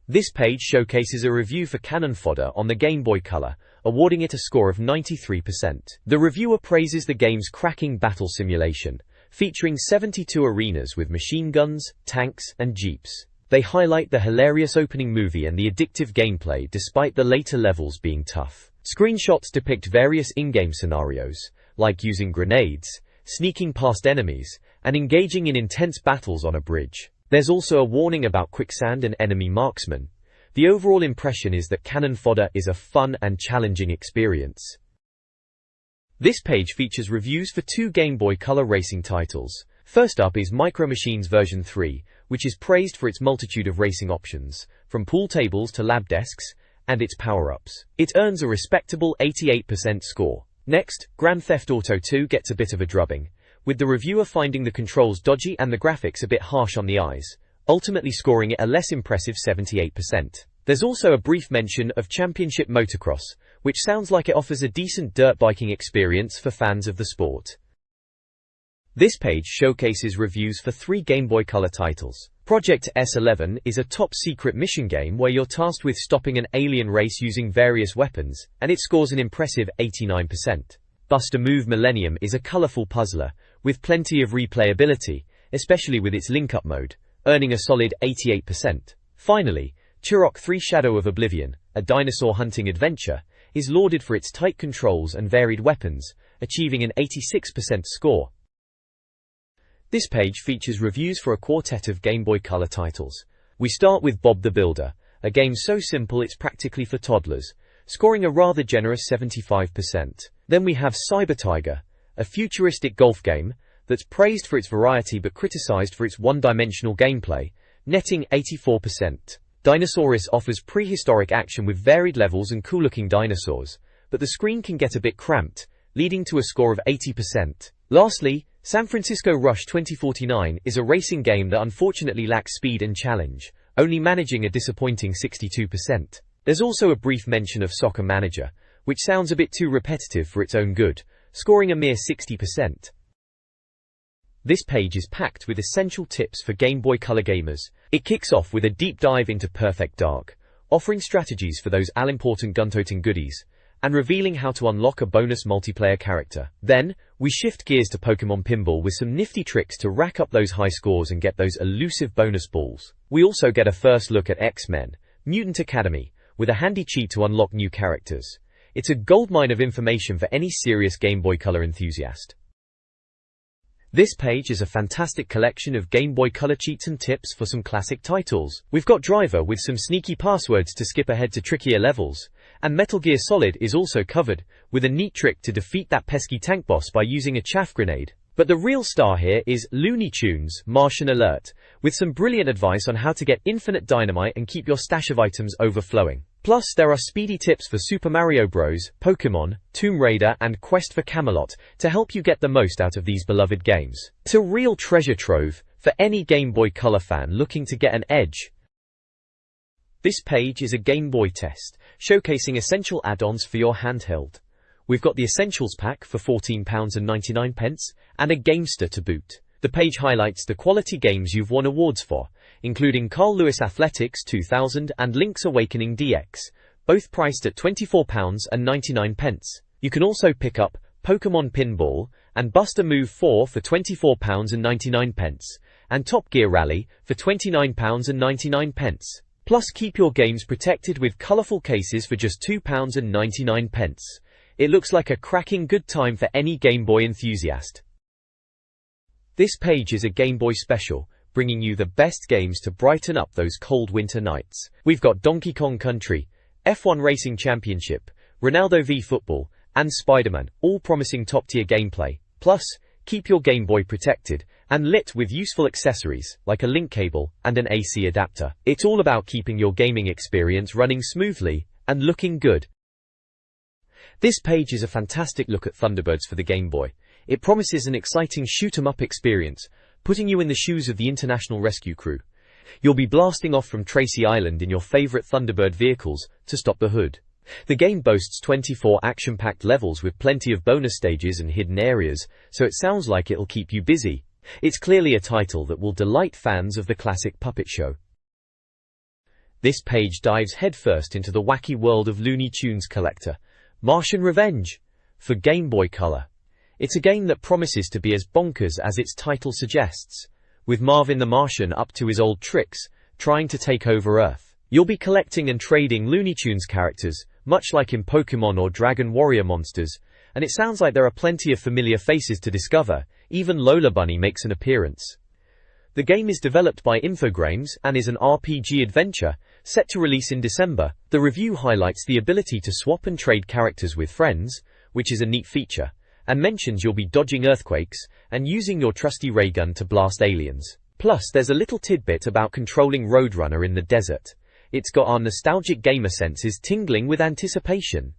This page showcases a review for Cannon Fodder on the Game Boy Color, awarding it a score of 93%. The reviewer praises the game's cracking battle simulation, featuring 72 arenas with machine guns, tanks, and jeeps. They highlight the hilarious opening movie and the addictive gameplay despite the later levels being tough. Screenshots depict various in-game scenarios, like using grenades, sneaking past enemies, and engaging in intense battles on a bridge. There's also a warning about quicksand and enemy marksmen. The overall impression is that Cannon Fodder is a fun and challenging experience. This page features reviews for two Game Boy Color racing titles. First up is Micro Machines version 3, which is praised for its multitude of racing options, from pool tables to lab desks, and its power-ups. It earns a respectable 88% score. Next, Grand Theft Auto 2 gets a bit of a drubbing, with the reviewer finding the controls dodgy and the graphics a bit harsh on the eyes, ultimately scoring it a less impressive 78%. There's also a brief mention of Championship Motocross, which sounds like it offers a decent dirt biking experience for fans of the sport. This page showcases reviews for three Game Boy Color titles. Project S11 is a top-secret mission game where you're tasked with stopping an alien race using various weapons, and it scores an impressive 89%. Bust a Move Millennium is a colorful puzzler, with plenty of replayability, especially with its link-up mode, earning a solid 88%. Finally, Turok 3 Shadow of Oblivion, a dinosaur hunting adventure, is lauded for its tight controls and varied weapons, achieving an 86% score. This page features reviews for a quartet of Game Boy Color titles. We start with Bob the Builder, a game so simple it's practically for toddlers, scoring a rather generous 75%. Then we have Cyber Tiger, a futuristic golf game that's praised for its variety but criticized for its one-dimensional gameplay, netting 84%. Dinosaurus offers prehistoric action with varied levels and cool-looking dinosaurs, but the screen can get a bit cramped, leading to a score of 80%. Lastly, San Francisco Rush 2049 is a racing game that unfortunately lacks speed and challenge, only managing a disappointing 62%. There's also a brief mention of Soccer Manager, which sounds a bit too repetitive for its own good, scoring a mere 60%. This page is packed with essential tips for Game Boy Color gamers. It kicks off with a deep dive into Perfect Dark, offering strategies for those all-important gun-toting goodies, and revealing how to unlock a bonus multiplayer character. Then, we shift gears to Pokemon Pinball with some nifty tricks to rack up those high scores and get those elusive bonus balls. We also get a first look at X-Men, Mutant Academy, with a handy cheat to unlock new characters. It's a goldmine of information for any serious Game Boy Color enthusiast. This page is a fantastic collection of Game Boy Color cheats and tips for some classic titles. We've got Driver with some sneaky passwords to skip ahead to trickier levels, and Metal Gear Solid is also covered, with a neat trick to defeat that pesky tank boss by using a chaff grenade. But the real star here is Looney Tunes Martian Alert, with some brilliant advice on how to get infinite dynamite and keep your stash of items overflowing. Plus, there are speedy tips for Super Mario Bros., Pokemon, Tomb Raider, and Quest for Camelot to help you get the most out of these beloved games. It's a real treasure trove for any Game Boy Color fan looking to get an edge. This page is a Game Boy test, showcasing essential add-ons for your handheld. We've got the Essentials Pack for £14.99 and a Gamester to boot. The page highlights the quality games you've won awards for, including Carl Lewis Athletics 2000 and Link's Awakening DX, both priced at £24.99. You can also pick up Pokemon Pinball and Buster Move 4 for £24.99, and Top Gear Rally for £29.99. Plus keep your games protected with colourful cases for just £2.99. It looks like a cracking good time for any Game Boy enthusiast. This page is a Game Boy special, bringing you the best games to brighten up those cold winter nights. We've got Donkey Kong Country, F1 Racing Championship, Ronaldo v Football, and Spider-Man, all promising top-tier gameplay. Plus, keep your Game Boy protected and lit with useful accessories like a link cable and an AC adapter. It's all about keeping your gaming experience running smoothly and looking good. This page is a fantastic look at Thunderbirds for the Game Boy. It promises an exciting shoot-'em-up experience, putting you in the shoes of the international rescue crew. You'll be blasting off from Tracy Island in your favorite Thunderbird vehicles to stop the hood. The game boasts 24 action-packed levels with plenty of bonus stages and hidden areas, so it sounds like it'll keep you busy. It's clearly a title that will delight fans of the classic puppet show. This page dives headfirst into the wacky world of Looney Tunes Collector, Martian Revenge, for Game Boy Color. It's a game that promises to be as bonkers as its title suggests, with Marvin the Martian up to his old tricks, trying to take over Earth. You'll be collecting and trading Looney Tunes characters, much like in Pokemon or Dragon Warrior monsters, and it sounds like there are plenty of familiar faces to discover. Even Lola Bunny makes an appearance. The game is developed by Infogrames and is an RPG adventure, set to release in December. The review highlights the ability to swap and trade characters with friends, which is a neat feature, and mentions you'll be dodging earthquakes and using your trusty ray gun to blast aliens. Plus, there's a little tidbit about controlling Roadrunner in the desert. It's got our nostalgic gamer senses tingling with anticipation.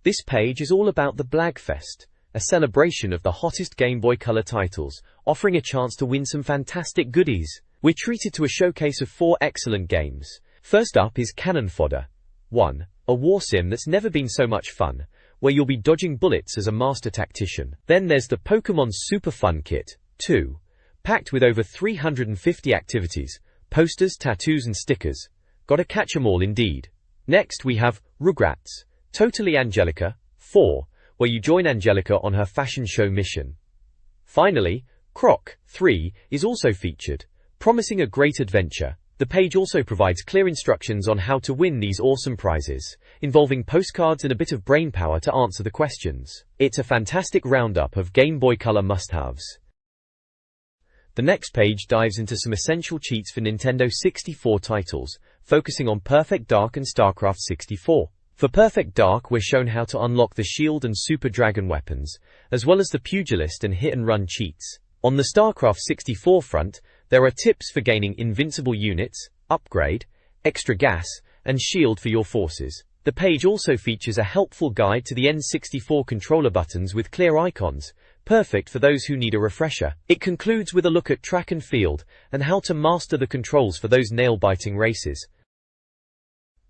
This page is all about the Blagfest, a celebration of the hottest Game Boy Color titles, offering a chance to win some fantastic goodies. We're treated to a showcase of 4 excellent games. First up is Cannon Fodder 1, a war sim that's never been so much fun, where you'll be dodging bullets as a master tactician. Then there's the Pokemon Super Fun Kit 2, packed with over 350 activities, posters, tattoos and stickers. Gotta catch 'em all indeed. Next we have Rugrats, Totally Angelica 4, where you join Angelica on her fashion show mission. Finally, Croc 3 is also featured, promising a great adventure. The page also provides clear instructions on how to win these awesome prizes, involving postcards and a bit of brainpower to answer the questions. It's a fantastic roundup of Game Boy Color must-haves. The next page dives into some essential cheats for Nintendo 64 titles, focusing on Perfect Dark and StarCraft 64. For Perfect Dark, we're shown how to unlock the Shield and Super Dragon weapons, as well as the Pugilist and hit-and-run cheats. On the StarCraft 64 front, there are tips for gaining invincible units, upgrade, extra gas, and shield for your forces. The page also features a helpful guide to the N64 controller buttons with clear icons, perfect for those who need a refresher. It concludes with a look at track and field, and how to master the controls for those nail-biting races.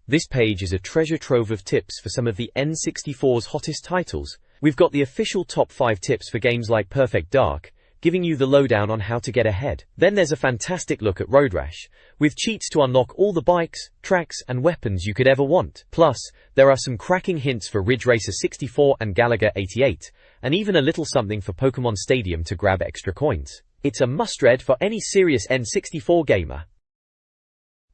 This page is a treasure trove of tips for some of the N64's hottest titles. We've got the official top 5 tips for games like Perfect Dark, giving you the lowdown on how to get ahead. Then there's a fantastic look at Road Rash, with cheats to unlock all the bikes, tracks, and weapons you could ever want. Plus, there are some cracking hints for Ridge Racer 64 and Galaga 88, and even a little something for Pokemon Stadium to grab extra coins. It's a must-read for any serious N64 gamer.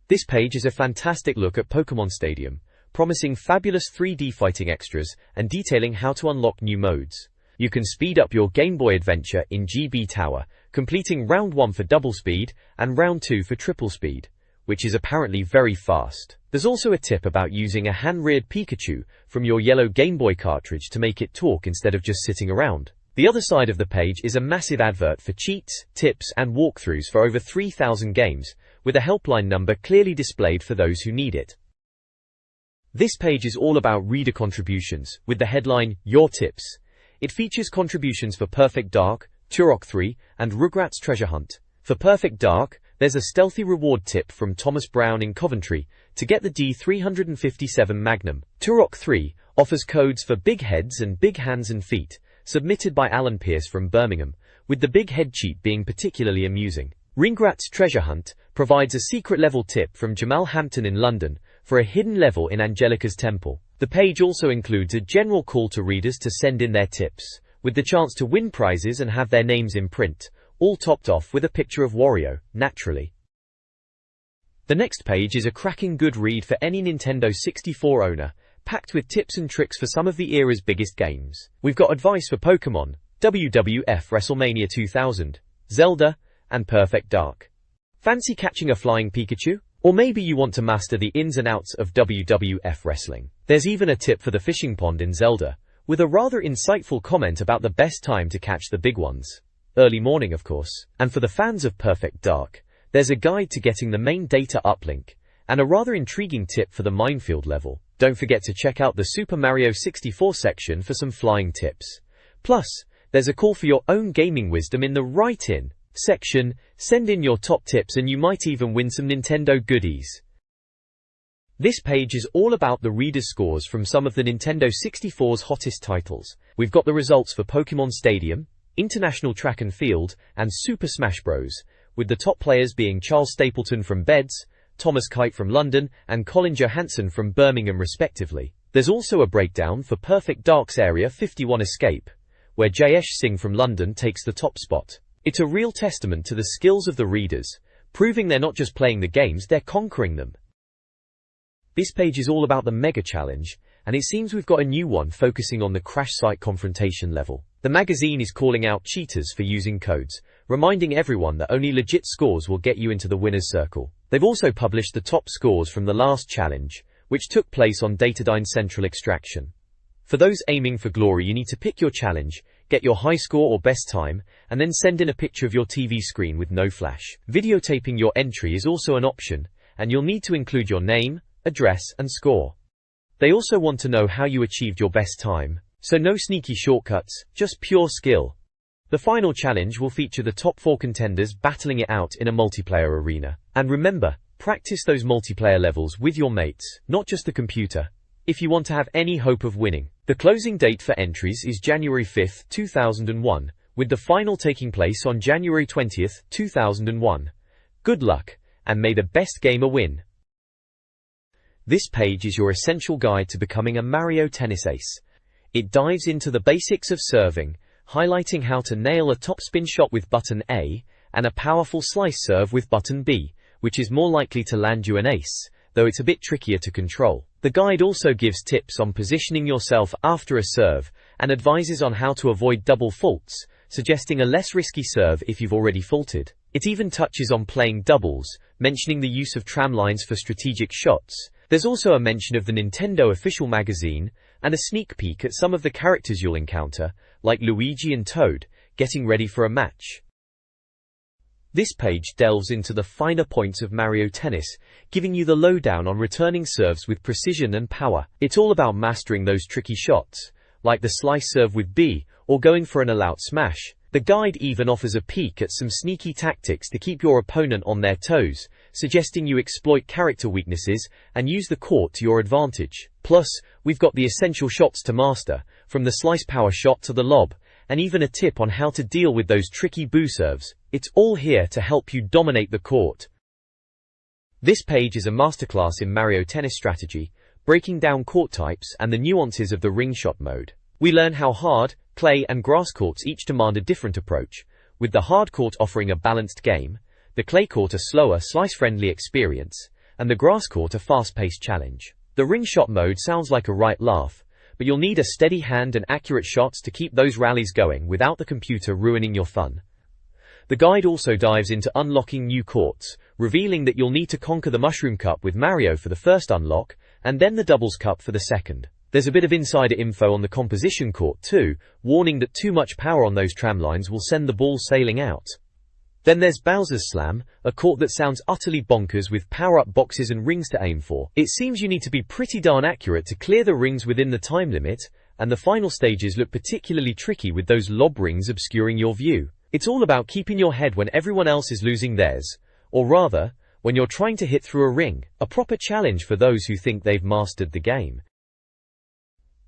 This page is a fantastic look at Pokemon Stadium, promising fabulous 3D fighting extras and detailing how to unlock new modes. You can speed up your Game Boy adventure in GB Tower, completing Round 1 for double speed and Round 2 for triple speed, which is apparently very fast. There's also a tip about using a hand-reared Pikachu from your yellow Game Boy cartridge to make it talk instead of just sitting around. The other side of the page is a massive advert for cheats, tips, and walkthroughs for over 3,000 games, with a helpline number clearly displayed for those who need it. This page is all about reader contributions, with the headline, Your Tips. It features contributions for Perfect Dark, Turok 3, and Rugrats Treasure Hunt. For Perfect Dark, there's a stealthy reward tip from Thomas Brown in Coventry to get the D357 Magnum. Turok 3 offers codes for Big Heads and Big Hands and Feet, submitted by Alan Pierce from Birmingham, with the Big Head cheat being particularly amusing. Rugrats Treasure Hunt provides a secret level tip from Jamal Hampton in London for a hidden level in Angelica's temple. The page also includes a general call to readers to send in their tips, with the chance to win prizes and have their names in print, all topped off with a picture of Wario, naturally. The next page is a cracking good read for any Nintendo 64 owner, packed with tips and tricks for some of the era's biggest games. We've got advice for Pokémon, WWF WrestleMania 2000, Zelda, and Perfect Dark. Fancy catching a flying Pikachu? Or maybe you want to master the ins and outs of WWF wrestling. There's even a tip for the fishing pond in Zelda, with a rather insightful comment about the best time to catch the big ones. Early morning, of course. And for the fans of Perfect Dark, there's a guide to getting the main data uplink, and a rather intriguing tip for the minefield level. Don't forget to check out the Super Mario 64 section for some flying tips. Plus, there's a call for your own gaming wisdom in the Write-In section. Send in your top tips and you might even win some Nintendo goodies. This page is all about the readers' scores from some of the Nintendo 64's hottest titles. We've got the results for Pokémon Stadium, International Track and Field, and Super Smash Bros., with the top players being Charles Stapleton from Beds, Thomas Kite from London, and Colin Johansson from Birmingham respectively. There's also a breakdown for Perfect Dark's Area 51 Escape, where Jayesh Singh from London takes the top spot. It's a real testament to the skills of the readers, proving they're not just playing the games, they're conquering them. This page is all about the Mega Challenge, and it seems we've got a new one focusing on the crash site confrontation level. The magazine is calling out cheaters for using codes, reminding everyone that only legit scores will get you into the winner's circle. They've also published the top scores from the last challenge, which took place on Datadyne Central Extraction. For those aiming for glory, you need to pick your challenge, get your high score or best time, and then send in a picture of your TV screen with no flash. Videotaping your entry is also an option, and you'll need to include your name, address, and score. They also want to know how you achieved your best time, so no sneaky shortcuts, just pure skill. The final challenge will feature the top 4 contenders battling it out in a multiplayer arena. And remember, practice those multiplayer levels with your mates, not just the computer, if you want to have any hope of winning. The closing date for entries is January 5, 2001, with the final taking place on January 20, 2001. Good luck, and may the best gamer win. This page is your essential guide to becoming a Mario Tennis ace. It dives into the basics of serving, highlighting how to nail a topspin shot with button A, and a powerful slice serve with button B, which is more likely to land you an ace, though it's a bit trickier to control. The guide also gives tips on positioning yourself after a serve, and advises on how to avoid double faults, suggesting a less risky serve if you've already faulted. It even touches on playing doubles, mentioning the use of tramlines for strategic shots. There's also a mention of the Nintendo official magazine, and a sneak peek at some of the characters you'll encounter, like Luigi and Toad, getting ready for a match. This page delves into the finer points of Mario Tennis, giving you the lowdown on returning serves with precision and power. It's all about mastering those tricky shots, like the slice serve with B, or going for an all-out smash. The guide even offers a peek at some sneaky tactics to keep your opponent on their toes, suggesting you exploit character weaknesses and use the court to your advantage. Plus, we've got the essential shots to master, from the slice power shot to the lob, and even a tip on how to deal with those tricky boo serves. It's all here to help you dominate the court. This page is a masterclass in Mario Tennis strategy, breaking down court types and the nuances of the ring shot mode. We learn how hard, clay, and grass courts each demand a different approach, with the hard court offering a balanced game, the clay court a slower, slice-friendly experience, and the grass court a fast-paced challenge. The ring shot mode sounds like a right laugh, but you'll need a steady hand and accurate shots to keep those rallies going without the computer ruining your fun. The guide also dives into unlocking new courts, revealing that you'll need to conquer the Mushroom Cup with Mario for the first unlock, and then the Doubles Cup for the second. There's a bit of insider info on the composition court too, warning that too much power on those tramlines will send the ball sailing out. Then there's Bowser's Slam, a court that sounds utterly bonkers with power-up boxes and rings to aim for. It seems you need to be pretty darn accurate to clear the rings within the time limit, and the final stages look particularly tricky with those lob rings obscuring your view. It's all about keeping your head when everyone else is losing theirs, or rather, when you're trying to hit through a ring, a proper challenge for those who think they've mastered the game.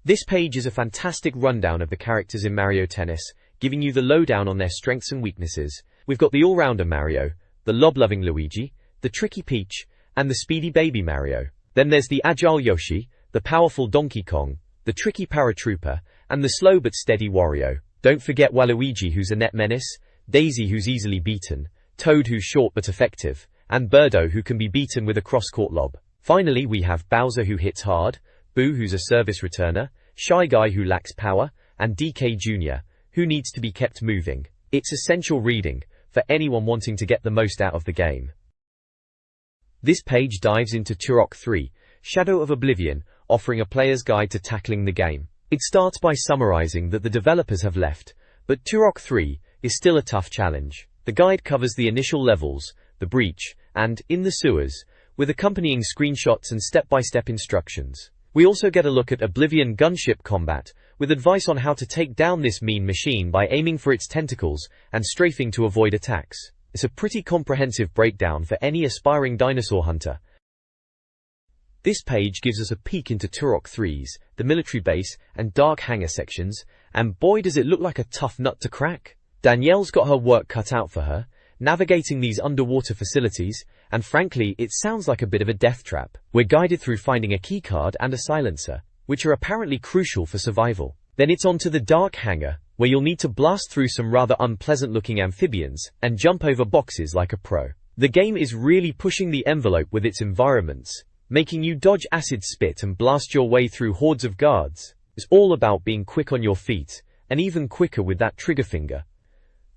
This page is a fantastic rundown of the characters in Mario Tennis, giving you the lowdown on their strengths and weaknesses. We've got the all-rounder Mario, the lob-loving Luigi, the tricky Peach, and the speedy baby Mario. Then there's the agile Yoshi, the powerful Donkey Kong, the tricky paratrooper, and the slow but steady Wario. Don't forget Waluigi, who's a net menace, Daisy, who's easily beaten, Toad, who's short but effective, and Birdo, who can be beaten with a cross-court lob. Finally, we have Bowser, who hits hard, Boo, who's a service returner, Shy Guy, who lacks power, and DK Jr., who needs to be kept moving. It's essential reading for anyone wanting to get the most out of the game. This page dives into Turok 3, Shadow of Oblivion, offering a player's guide to tackling the game. It starts by summarizing that the developers have left, but Turok 3 is still a tough challenge. The guide covers the initial levels, the breach, and in the sewers, with accompanying screenshots and step-by-step instructions. We also get a look at Oblivion gunship combat, with advice on how to take down this mean machine by aiming for its tentacles and strafing to avoid attacks. It's a pretty comprehensive breakdown for any aspiring dinosaur hunter. This page gives us a peek into Turok 3's, the military base and dark hangar sections, and boy does it look like a tough nut to crack. Danielle's got her work cut out for her, navigating these underwater facilities, and frankly, it sounds like a bit of a death trap. We're guided through finding a keycard and a silencer, which are apparently crucial for survival. Then it's on to the dark hangar, where you'll need to blast through some rather unpleasant-looking amphibians, and jump over boxes like a pro. The game is really pushing the envelope with its environments, making you dodge acid spit and blast your way through hordes of guards. It's all about being quick on your feet, and even quicker with that trigger finger.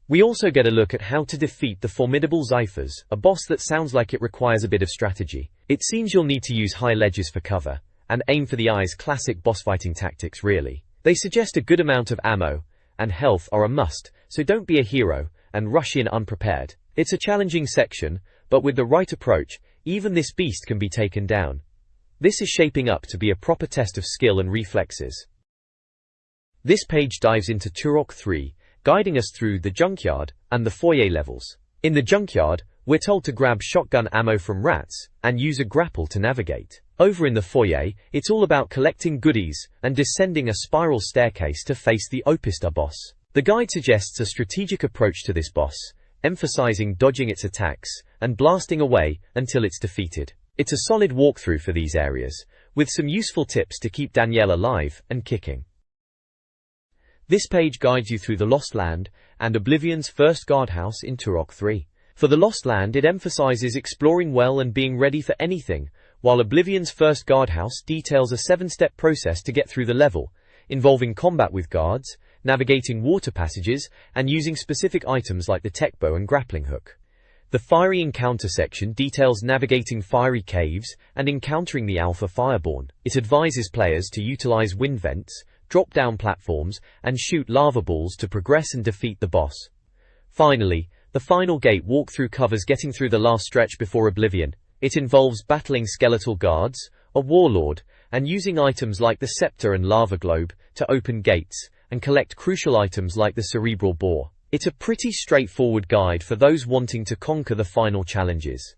We also get a look at how to defeat the formidable Zyphers, a boss that sounds like it requires a bit of strategy. It seems you'll need to use high ledges for cover, and aim for the eyes. Classic boss fighting tactics really. They suggest a good amount of ammo and health are a must, so don't be a hero and rush in unprepared. It's a challenging section, but with the right approach, even this beast can be taken down. This is shaping up to be a proper test of skill and reflexes. This page dives into Turok 3, guiding us through the junkyard and the foyer levels. In the junkyard, we're told to grab shotgun ammo from rats and use a grapple to navigate. Over in the foyer, it's all about collecting goodies and descending a spiral staircase to face the Opista boss. The guide suggests a strategic approach to this boss, emphasizing dodging its attacks and blasting away until it's defeated. It's a solid walkthrough for these areas, with some useful tips to keep Danielle alive and kicking. This page guides you through the Lost Land and Oblivion's first guardhouse in Turok 3. For the Lost Land, it emphasizes exploring well and being ready for anything, while Oblivion's first guardhouse details a 7-step process to get through the level, involving combat with guards, navigating water passages, and using specific items like the tech bow and grappling hook. The Fiery Encounter section details navigating fiery caves and encountering the Alpha Fireborn. It advises players to utilize wind vents, drop-down platforms, and shoot lava balls to progress and defeat the boss. Finally, the final gate walkthrough covers getting through the last stretch before Oblivion. It involves battling skeletal guards, a warlord, and using items like the scepter and lava globe to open gates and collect crucial items like the cerebral boar. It's a pretty straightforward guide for those wanting to conquer the final challenges.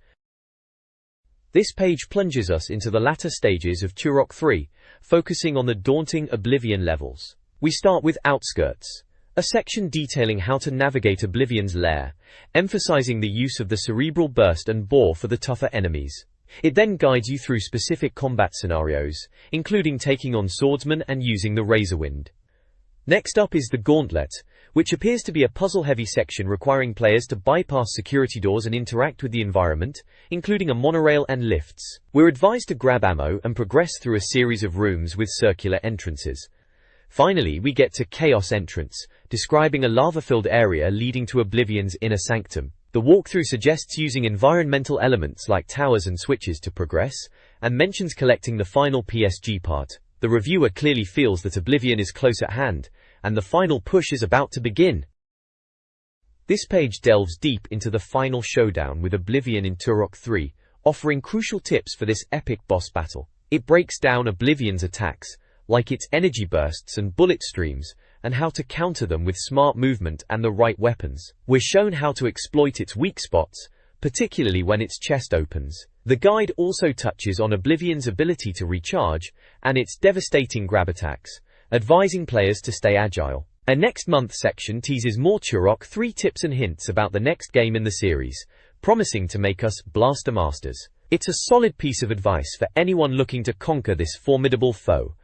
This page plunges us into the latter stages of Turok 3, focusing on the daunting Oblivion levels. We start with Outskirts, a section detailing how to navigate Oblivion's lair, emphasizing the use of the cerebral burst and boar for the tougher enemies. It then guides you through specific combat scenarios, including taking on swordsmen and using the Razorwind. Next up is the Gauntlet, which appears to be a puzzle-heavy section requiring players to bypass security doors and interact with the environment, including a monorail and lifts. We're advised to grab ammo and progress through a series of rooms with circular entrances. Finally, we get to Chaos Entrance, describing a lava-filled area leading to Oblivion's inner sanctum. The walkthrough suggests using environmental elements like towers and switches to progress, and mentions collecting the final PSG part. The reviewer clearly feels that Oblivion is close at hand, and the final push is about to begin. This page delves deep into the final showdown with Oblivion in Turok 3, offering crucial tips for this epic boss battle. It breaks down Oblivion's attacks, like its energy bursts and bullet streams, and how to counter them with smart movement and the right weapons. We're shown how to exploit its weak spots, particularly when its chest opens. The guide also touches on Oblivion's ability to recharge, and its devastating grab attacks, advising players to stay agile. A next month section teases more Turok 3 tips and hints about the next game in the series, promising to make us Blaster Masters. It's a solid piece of advice for anyone looking to conquer this formidable foe.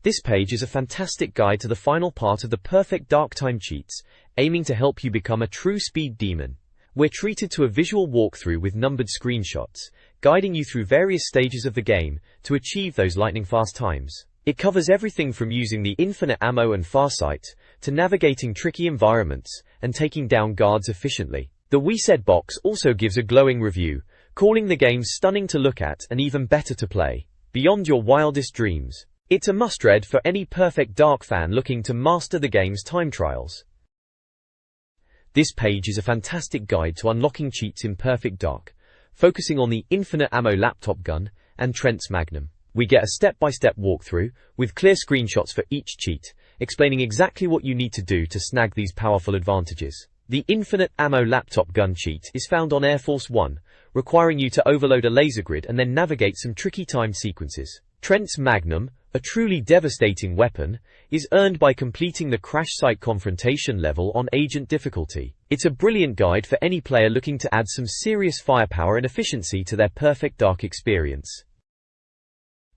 This page is a fantastic guide to the final part of the Perfect Dark Time cheats, aiming to help you become a true speed demon. We're treated to a visual walkthrough with numbered screenshots, guiding you through various stages of the game to achieve those lightning-fast times. It covers everything from using the infinite ammo and farsight, to navigating tricky environments, and taking down guards efficiently. The We Said box also gives a glowing review, calling the game stunning to look at and even better to play. Beyond your wildest dreams. It's a must-read for any Perfect Dark fan looking to master the game's time trials. This page is a fantastic guide to unlocking cheats in Perfect Dark, focusing on the infinite ammo laptop gun and Trent's Magnum. We get a step-by-step walkthrough, with clear screenshots for each cheat, explaining exactly what you need to do to snag these powerful advantages. The infinite ammo laptop gun cheat is found on Air Force One, requiring you to overload a laser grid and then navigate some tricky timed sequences. Trent's Magnum, a truly devastating weapon, is earned by completing the crash site confrontation level on Agent difficulty. It's a brilliant guide for any player looking to add some serious firepower and efficiency to their Perfect Dark experience.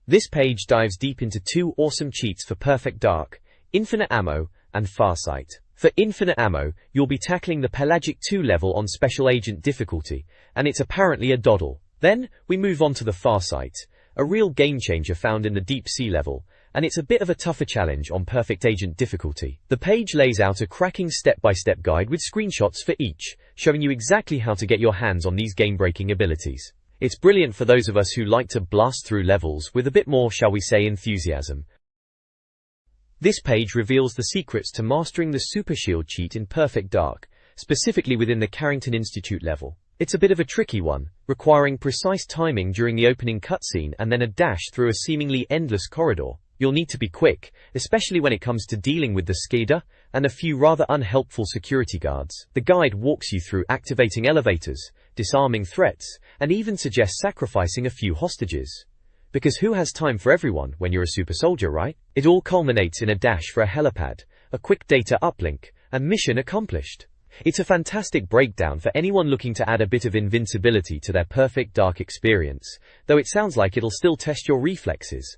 This page dives deep into two awesome cheats for Perfect Dark, Infinite Ammo and Farsight. For Infinite Ammo, you'll be tackling the Pelagic 2 level on Special Agent difficulty, and it's apparently a doddle. Then, we move on to the Farsight, a real game changer found in the Deep Sea level, and it's a bit of a tougher challenge on Perfect Agent difficulty. The page lays out a cracking step-by-step guide with screenshots for each, showing you exactly how to get your hands on these game-breaking abilities. It's brilliant for those of us who like to blast through levels with a bit more, shall we say, enthusiasm. This page reveals the secrets to mastering the Super Shield cheat in Perfect Dark, specifically within the Carrington Institute level. It's a bit of a tricky one, requiring precise timing during the opening cutscene and then a dash through a seemingly endless corridor. You'll need to be quick, especially when it comes to dealing with the Skida and a few rather unhelpful security guards. The guide walks you through activating elevators, disarming threats, and even suggests sacrificing a few hostages. Because who has time for everyone when you're a super soldier, right? It all culminates in a dash for a helipad, a quick data uplink, and mission accomplished. It's a fantastic breakdown for anyone looking to add a bit of invincibility to their Perfect Dark experience, though it sounds like it'll still test your reflexes.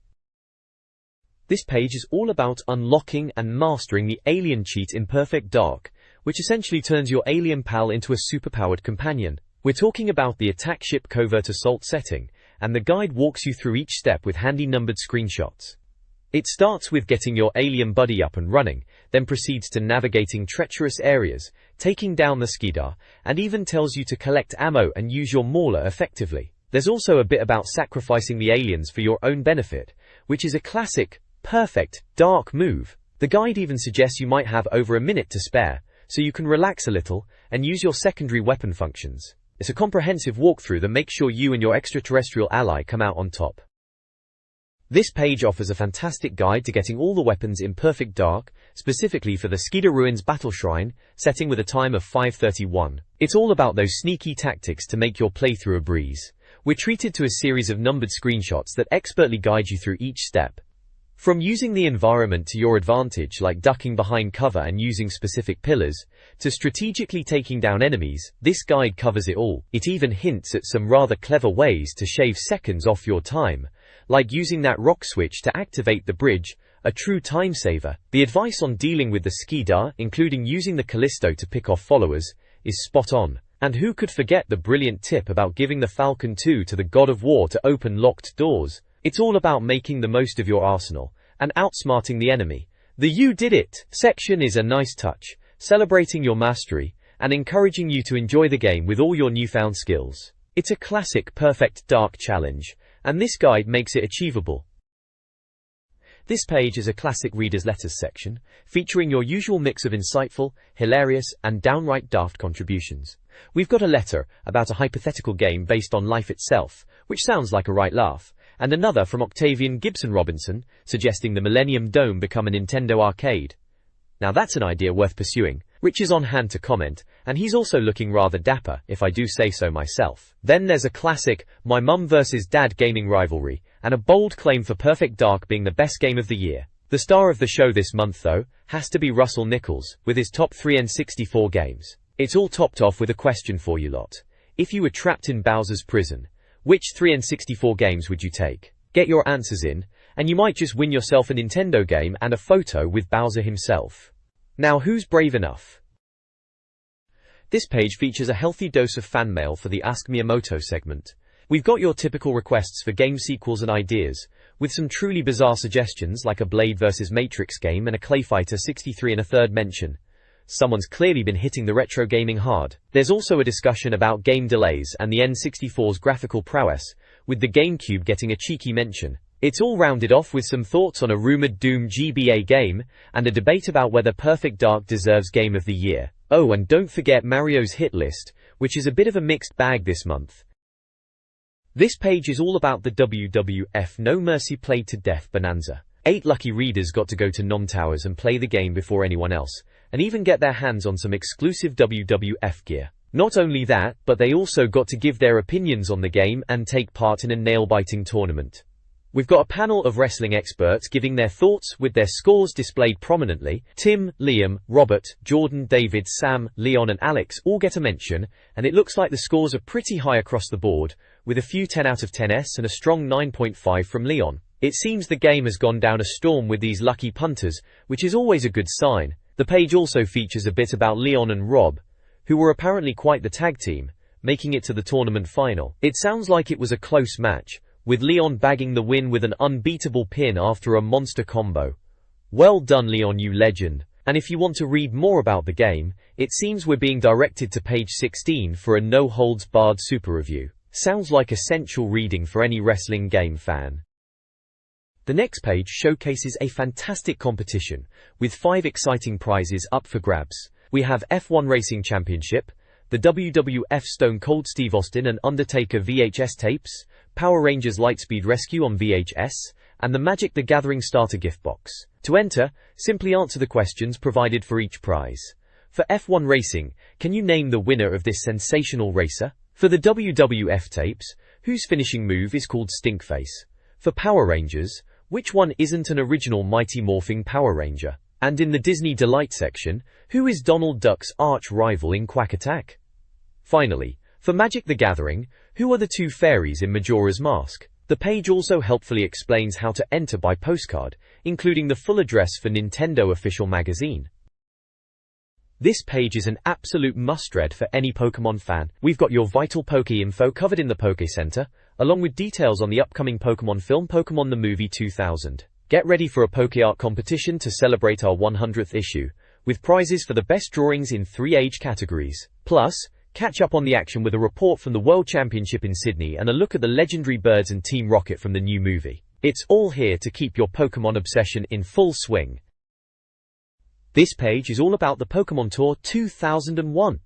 This page is all about unlocking and mastering the alien cheat in Perfect Dark, which essentially turns your alien pal into a superpowered companion. We're talking about the attack ship covert assault setting, and the guide walks you through each step with handy numbered screenshots. It starts with getting your alien buddy up and running, then proceeds to navigating treacherous areas, taking down the Skidar, and even tells you to collect ammo and use your mauler effectively. There's also a bit about sacrificing the aliens for your own benefit, which is a classic, Perfect Dark move. The guide even suggests you might have over a minute to spare, so you can relax a little and use your secondary weapon functions. It's a comprehensive walkthrough that makes sure you and your extraterrestrial ally come out on top. This page offers a fantastic guide to getting all the weapons in Perfect Dark, specifically for the Skida Ruins Battle Shrine, setting with a time of 5:31. It's all about those sneaky tactics to make your playthrough a breeze. We're treated to a series of numbered screenshots that expertly guide you through each step. From using the environment to your advantage, like ducking behind cover and using specific pillars, to strategically taking down enemies, this guide covers it all. It even hints at some rather clever ways to shave seconds off your time, like using that rock switch to activate the bridge, a true time saver. The advice on dealing with the Skidar, including using the Callisto to pick off followers, is spot on. And who could forget the brilliant tip about giving the Falcon 2 to the God of War to open locked doors? It's all about making the most of your arsenal, and outsmarting the enemy. The "You Did It" section is a nice touch, celebrating your mastery, and encouraging you to enjoy the game with all your newfound skills. It's a classic Perfect Dark challenge, and this guide makes it achievable. This page is a classic reader's letters section, featuring your usual mix of insightful, hilarious, and downright daft contributions. We've got a letter about a hypothetical game based on life itself, which sounds like a right laugh, and another from Octavian Gibson Robinson, suggesting the Millennium Dome become a Nintendo arcade. Now that's an idea worth pursuing. Rich is on hand to comment, and he's also looking rather dapper, if I do say so myself. Then there's a classic, my mum versus dad gaming rivalry, and a bold claim for Perfect Dark being the best game of the year. The star of the show this month, though, has to be Russell Nichols, with his top 3 N64 games. It's all topped off with a question for you lot. If you were trapped in Bowser's prison, which 3 N64 games would you take? Get your answers in, and you might just win yourself a Nintendo game and a photo with Bowser himself. Now who's brave enough? This page features a healthy dose of fan mail for the Ask Miyamoto segment. We've got your typical requests for game sequels and ideas, with some truly bizarre suggestions like a Blade vs. Matrix game and a Clay Fighter 63 in a third mention. Someone's clearly been hitting the retro gaming hard. There's also a discussion about game delays and the N64's graphical prowess, with the GameCube getting a cheeky mention. It's all rounded off with some thoughts on a rumored Doom GBA game, and a debate about whether Perfect Dark deserves Game of the Year. Oh, and don't forget Mario's hit list, which is a bit of a mixed bag this month. This page is all about the WWF No Mercy Played to Death bonanza. 8 lucky readers got to go to Nom Towers and play the game before anyone else, and even get their hands on some exclusive WWF gear. Not only that, but they also got to give their opinions on the game and take part in a nail-biting tournament. We've got a panel of wrestling experts giving their thoughts with their scores displayed prominently. Tim, Liam, Robert, Jordan, David, Sam, Leon and Alex all get a mention, and it looks like the scores are pretty high across the board, with a few 10 out of 10s and a strong 9.5 from Leon. It seems the game has gone down a storm with these lucky punters, which is always a good sign. The page also features a bit about Leon and Rob, who were apparently quite the tag team, making it to the tournament final. It sounds like it was a close match, with Leon bagging the win with an unbeatable pin after a monster combo. Well done Leon, you legend. And if you want to read more about the game, it seems we're being directed to page 16 for a no-holds-barred super review. Sounds like essential reading for any wrestling game fan. The next page showcases a fantastic competition, with 5 exciting prizes up for grabs. We have F1 Racing Championship, the WWF Stone Cold Steve Austin and Undertaker VHS tapes, Power Rangers Lightspeed Rescue on VHS, and the Magic the Gathering Starter Gift Box. To enter, simply answer the questions provided for each prize. For F1 Racing, can you name the winner of this sensational racer? For the WWF tapes, whose finishing move is called Stinkface? For Power Rangers, which one isn't an original Mighty Morphing Power Ranger? And in the Disney Delight section, who is Donald Duck's arch-rival in Quack Attack? Finally, for Magic the Gathering, who are the 2 fairies in Majora's Mask? The page also helpfully explains how to enter by postcard, including the full address for Nintendo official magazine. This page is an absolute must-read for any Pokemon fan. We've got your vital Poke info covered in the Poke Center, along with details on the upcoming Pokemon film Pokemon the Movie 2000. Get ready for a Poke Art competition to celebrate our 100th issue, with prizes for the best drawings in 3 age categories. Plus, catch up on the action with a report from the World Championship in Sydney and a look at the legendary birds and Team Rocket from the new movie. It's all here to keep your Pokemon obsession in full swing. This page is all about the Pokemon Tour 2001.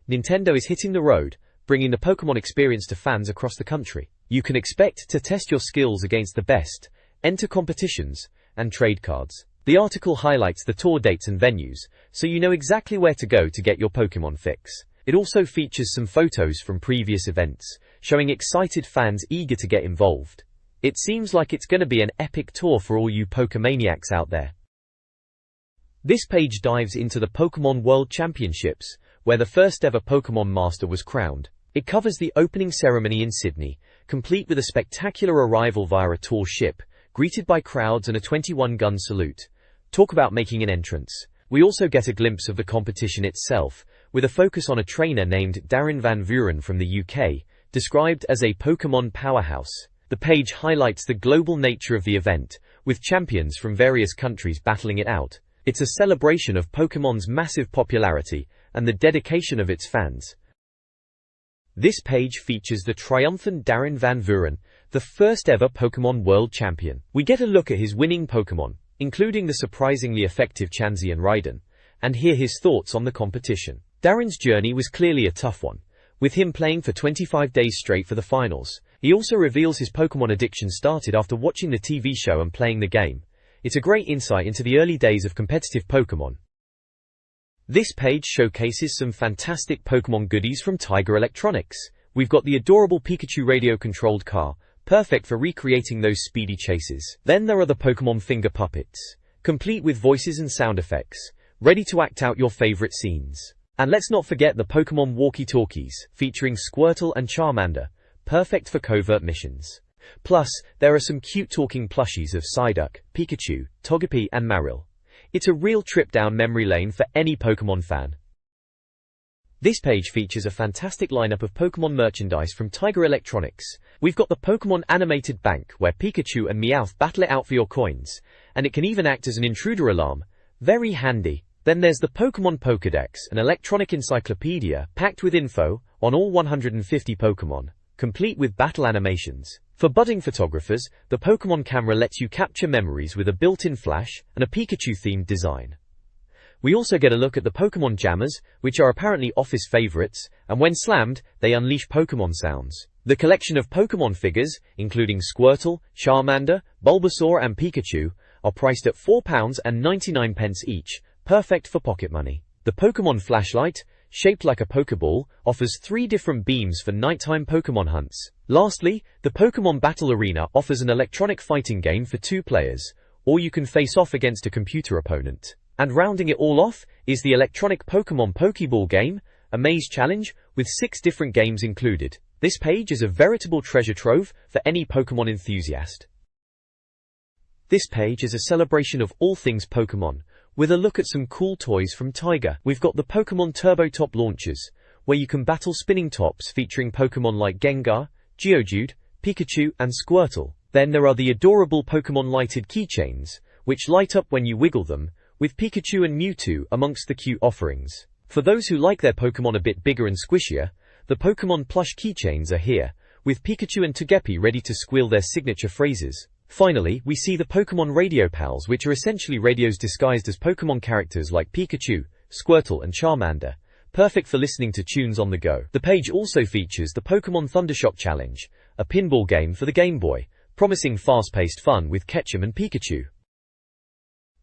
Nintendo is hitting the road, bringing the Pokemon experience to fans across the country. You can expect to test your skills against the best, enter competitions, and trade cards. The article highlights the tour dates and venues, so you know exactly where to go to get your Pokemon fix. It also features some photos from previous events, showing excited fans eager to get involved. It seems like it's going to be an epic tour for all you Pokemaniacs out there. This page dives into the Pokemon World Championships, where the first ever Pokemon Master was crowned. It covers the opening ceremony in Sydney, complete with a spectacular arrival via a tall ship, greeted by crowds and a 21-gun salute. Talk about making an entrance. We also get a glimpse of the competition itself, with a focus on a trainer named Darren Van Vuren from the UK, described as a Pokemon powerhouse. The page highlights the global nature of the event, with champions from various countries battling it out. It's a celebration of Pokemon's massive popularity and the dedication of its fans. This page features the triumphant Darren Van Vuren, the first ever Pokemon World Champion. We get a look at his winning Pokemon, including the surprisingly effective Chansey and Raiden, and hear his thoughts on the competition. Darren's journey was clearly a tough one, with him playing for 25 days straight for the finals. He also reveals his Pokemon addiction started after watching the TV show and playing the game. It's a great insight into the early days of competitive Pokemon. This page showcases some fantastic Pokemon goodies from Tiger Electronics. We've got the adorable Pikachu radio-controlled car, perfect for recreating those speedy chases. Then there are the Pokemon finger puppets, complete with voices and sound effects, ready to act out your favorite scenes. And let's not forget the Pokemon walkie-talkies, featuring Squirtle and Charmander, perfect for covert missions. Plus, there are some cute talking plushies of Psyduck, Pikachu, Togepi and Marill. It's a real trip down memory lane for any Pokemon fan. This page features a fantastic lineup of Pokemon merchandise from Tiger Electronics. We've got the Pokemon Animated Bank, where Pikachu and Meowth battle it out for your coins, and it can even act as an intruder alarm. Very handy. Then there's the Pokemon Pokédex, an electronic encyclopedia packed with info on all 150 Pokemon, complete with battle animations. For budding photographers, the Pokemon camera lets you capture memories with a built-in flash and a Pikachu-themed design. We also get a look at the Pokemon Jammers, which are apparently office favorites, and when slammed, they unleash Pokemon sounds. The collection of Pokemon figures, including Squirtle, Charmander, Bulbasaur and Pikachu, are priced at £4.99 each, perfect for pocket money. The Pokemon Flashlight, shaped like a Pokeball, offers 3 different beams for nighttime Pokemon hunts. Lastly, the Pokemon Battle Arena offers an electronic fighting game for 2 players, or you can face off against a computer opponent. And rounding it all off is the electronic Pokemon Pokeball game, a maze challenge with 6 different games included. This page is a veritable treasure trove for any Pokemon enthusiast. This page is a celebration of all things Pokemon, with a look at some cool toys from Tiger. We've got the Pokemon Turbo Top launchers, where you can battle spinning tops featuring Pokemon like Gengar, Geodude, Pikachu and Squirtle. Then there are the adorable Pokemon lighted keychains, which light up when you wiggle them, with Pikachu and Mewtwo amongst the cute offerings. For those who like their Pokemon a bit bigger and squishier, the Pokemon plush keychains are here, with Pikachu and Togepi ready to squeal their signature phrases. Finally, we see the Pokemon Radio Pals, which are essentially radios disguised as Pokemon characters like Pikachu, Squirtle and Charmander, perfect for listening to tunes on the go. The page also features the Pokemon Thundershock Challenge, a pinball game for the Game Boy, promising fast-paced fun with Ketchum and Pikachu.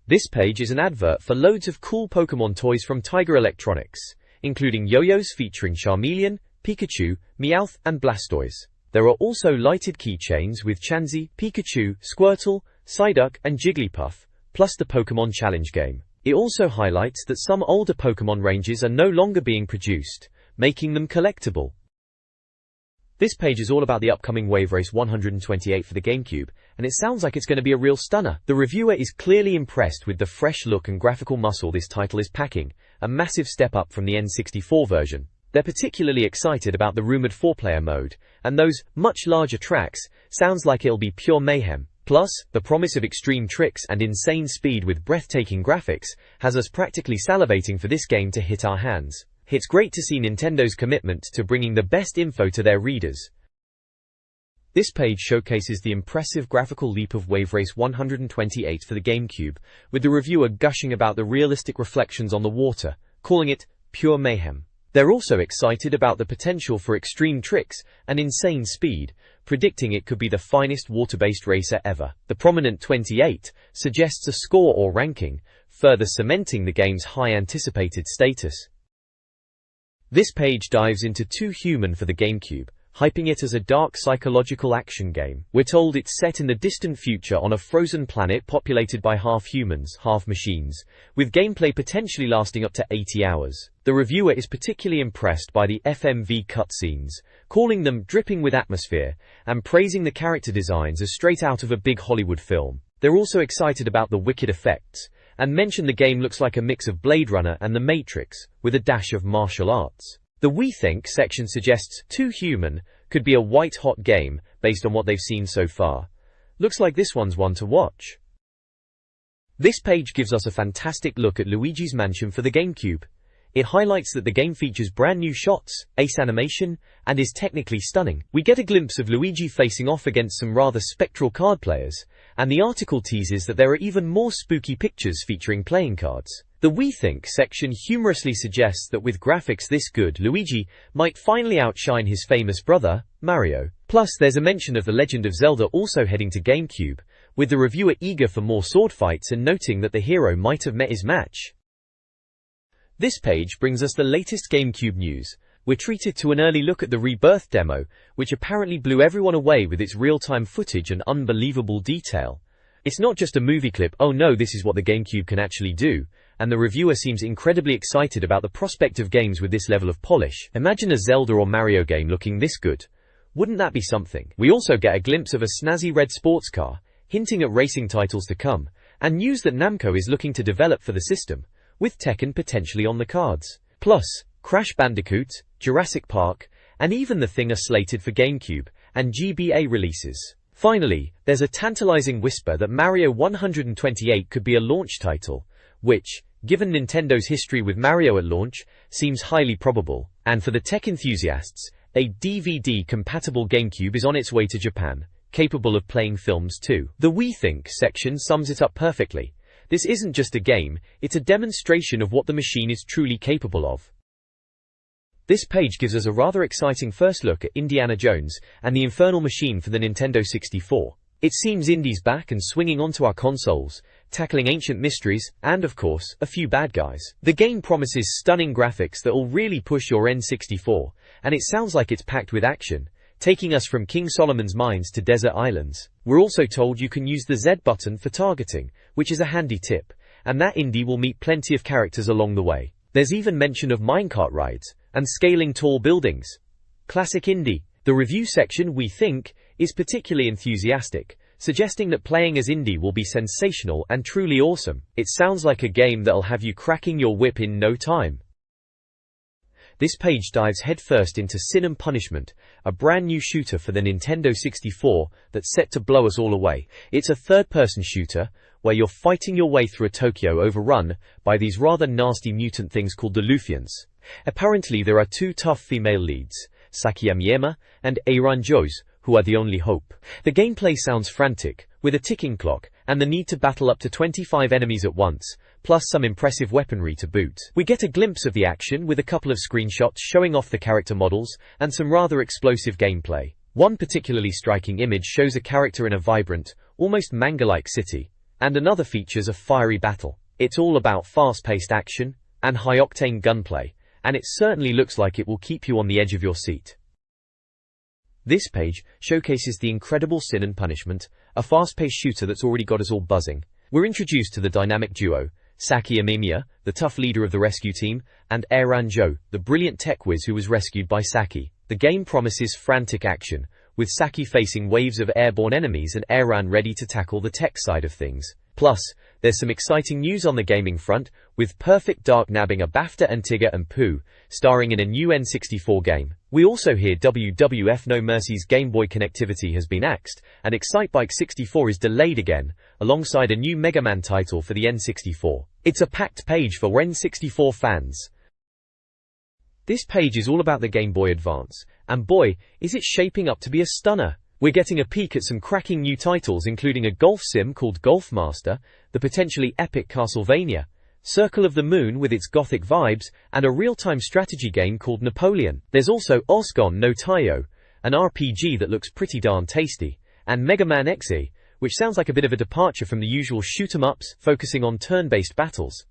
This page is an advert for loads of cool Pokemon toys from Tiger Electronics, including yo-yos featuring Charmeleon, Pikachu, Meowth and Blastoise. There are also lighted keychains with Chansey, Pikachu, Squirtle, Psyduck and Jigglypuff, plus the Pokemon Challenge game. It also highlights that some older Pokemon ranges are no longer being produced, making them collectible. This page is all about the upcoming Wave Race 128 for the GameCube, and it sounds like it's going to be a real stunner. The reviewer is clearly impressed with the fresh look and graphical muscle this title is packing, a massive step up from the N64 version. They're particularly excited about the rumored 4-player mode, and those much larger tracks sounds like it'll be pure mayhem. Plus, the promise of extreme tricks and insane speed with breathtaking graphics has us practically salivating for this game to hit our hands. It's great to see Nintendo's commitment to bringing the best info to their readers. This page showcases the impressive graphical leap of Wave Race 128 for the GameCube, with the reviewer gushing about the realistic reflections on the water, calling it pure mayhem. They're also excited about the potential for extreme tricks and insane speed, predicting it could be the finest water-based racer ever. The prominent 28 suggests a score or ranking, further cementing the game's high anticipated status. This page dives into Too Human for the GameCube, hyping it as a dark psychological action game. We're told it's set in the distant future on a frozen planet populated by half humans, half machines, with gameplay potentially lasting up to 80 hours. The reviewer is particularly impressed by the FMV cutscenes, calling them dripping with atmosphere, and praising the character designs as straight out of a big Hollywood film. They're also excited about the wicked effects, and mention the game looks like a mix of Blade Runner and The Matrix, with a dash of martial arts. The We Think section suggests Too Human could be a white-hot game based on what they've seen so far. Looks like this one's one to watch. This page gives us a fantastic look at Luigi's Mansion for the GameCube. It highlights that the game features brand new shots, ace animation, and is technically stunning. We get a glimpse of Luigi facing off against some rather spectral card players, and the article teases that there are even more spooky pictures featuring playing cards. The We Think section humorously suggests that with graphics this good, Luigi might finally outshine his famous brother, Mario. Plus, there's a mention of the Legend of Zelda also heading to GameCube, with the reviewer eager for more sword fights and noting that the hero might have met his match. This page brings us the latest GameCube news. We're treated to an early look at the Rebirth demo, which apparently blew everyone away with its real-time footage and unbelievable detail. It's not just a movie clip, oh no, this is what the GameCube can actually do, and the reviewer seems incredibly excited about the prospect of games with this level of polish. Imagine a Zelda or Mario game looking this good. Wouldn't that be something? We also get a glimpse of a snazzy red sports car, hinting at racing titles to come, and news that Namco is looking to develop for the system, with Tekken potentially on the cards. Plus, Crash Bandicoot, Jurassic Park, and even The Thing are slated for GameCube and GBA releases. Finally, there's a tantalizing whisper that Mario 128 could be a launch title, which, given Nintendo's history with Mario at launch, seems highly probable. And for the tech enthusiasts, a DVD-compatible GameCube is on its way to Japan, capable of playing films too. The We Think section sums it up perfectly. This isn't just a game, it's a demonstration of what the machine is truly capable of. This page gives us a rather exciting first look at Indiana Jones and the Infernal Machine for the Nintendo 64. It seems Indy's back and swinging onto our consoles, tackling ancient mysteries, and of course, a few bad guys. The game promises stunning graphics that will really push your N64, and it sounds like it's packed with action, taking us from King Solomon's mines to desert islands. We're also told you can use the Z button for targeting, which is a handy tip, and that Indy will meet plenty of characters along the way. There's even mention of minecart rides, and scaling tall buildings. Classic Indy. The review section, we think, is particularly enthusiastic, suggesting that playing as Indy will be sensational and truly awesome. It sounds like a game that'll have you cracking your whip in no time. This page dives headfirst into Sin and Punishment, a brand new shooter for the Nintendo 64 that's set to blow us all away. It's a third-person shooter, where you're fighting your way through a Tokyo overrun by these rather nasty mutant things called the Luthians. Apparently there are two tough female leads, Sakia Miema and Eiran Jose, who are the only hope. The gameplay sounds frantic, with a ticking clock, and the need to battle up to 25 enemies at once, plus some impressive weaponry to boot. We get a glimpse of the action with a couple of screenshots showing off the character models, and some rather explosive gameplay. One particularly striking image shows a character in a vibrant, almost manga-like city, and another features a fiery battle. It's all about fast-paced action and high-octane gunplay, and it certainly looks like it will keep you on the edge of your seat. This page showcases the incredible Sin and Punishment, a fast-paced shooter that's already got us all buzzing. We're introduced to the dynamic duo, Saki Amemiya, the tough leader of the rescue team, and Eiran Jose, the brilliant tech whiz who was rescued by Saki. The game promises frantic action, with Saki facing waves of airborne enemies and Eiran ready to tackle the tech side of things. Plus, there's some exciting news on the gaming front, with Perfect Dark nabbing a BAFTA and Tigger and Pooh, starring in a new N64 game. We also hear WWF No Mercy's Game Boy connectivity has been axed, and Excitebike 64 is delayed again, alongside a new Mega Man title for the N64. It's a packed page for N64 fans. This page is all about the Game Boy Advance, and boy, is it shaping up to be a stunner. We're getting a peek at some cracking new titles, including a golf sim called Golf Master, the potentially epic Castlevania, Circle of the Moon with its gothic vibes, and a real-time strategy game called Napoleon. There's also Osgon no Taiyo, an RPG that looks pretty darn tasty, and Mega Man XE, which sounds like a bit of a departure from the usual shoot-'em-ups, focusing on turn-based battles.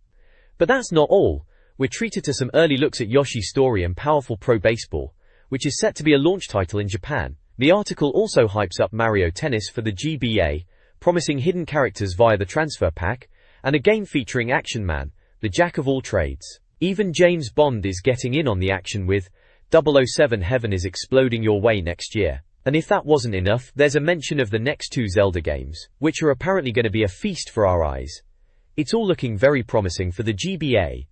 But that's not all. We're treated to some early looks at Yoshi's Story and Powerful Pro Baseball, which is set to be a launch title in Japan. The article also hypes up Mario Tennis for the GBA, promising hidden characters via the transfer pack, and a game featuring Action Man, the jack of all trades. Even James Bond is getting in on the action with 007 Heaven is exploding your way next year. And if that wasn't enough, there's a mention of the next two Zelda games, which are apparently going to be a feast for our eyes. It's all looking very promising for the GBA.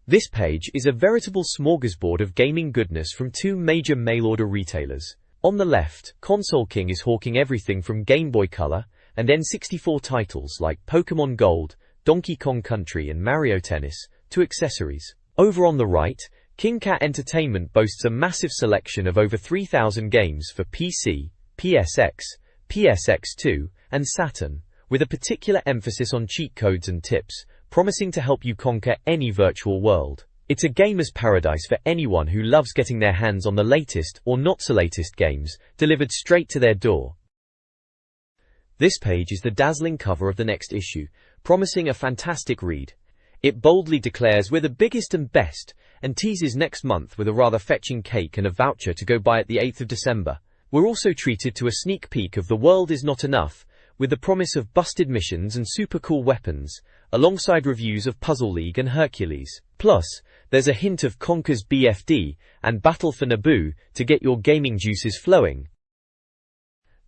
This page is a veritable smorgasbord of gaming goodness from two major mail-order retailers. On the left, Console King is hawking everything from Game Boy Color and N64 titles like Pokémon Gold, Donkey Kong Country and Mario Tennis, to accessories. Over on the right, King Cat Entertainment boasts a massive selection of over 3,000 games for PC, PSX, PSX2, and Saturn, with a particular emphasis on cheat codes and tips, promising to help you conquer any virtual world. It's a gamer's paradise for anyone who loves getting their hands on the latest or not-so-latest games, delivered straight to their door. This page is the dazzling cover of the next issue, promising a fantastic read. It boldly declares we're the biggest and best, and teases next month with a rather fetching cake and a voucher to go buy at the 8th of December. We're also treated to a sneak peek of The World Is Not Enough, with the promise of busted missions and super cool weapons, alongside reviews of Puzzle League and Hercules. Plus, there's a hint of Conker's BFD and Battle for Naboo to get your gaming juices flowing.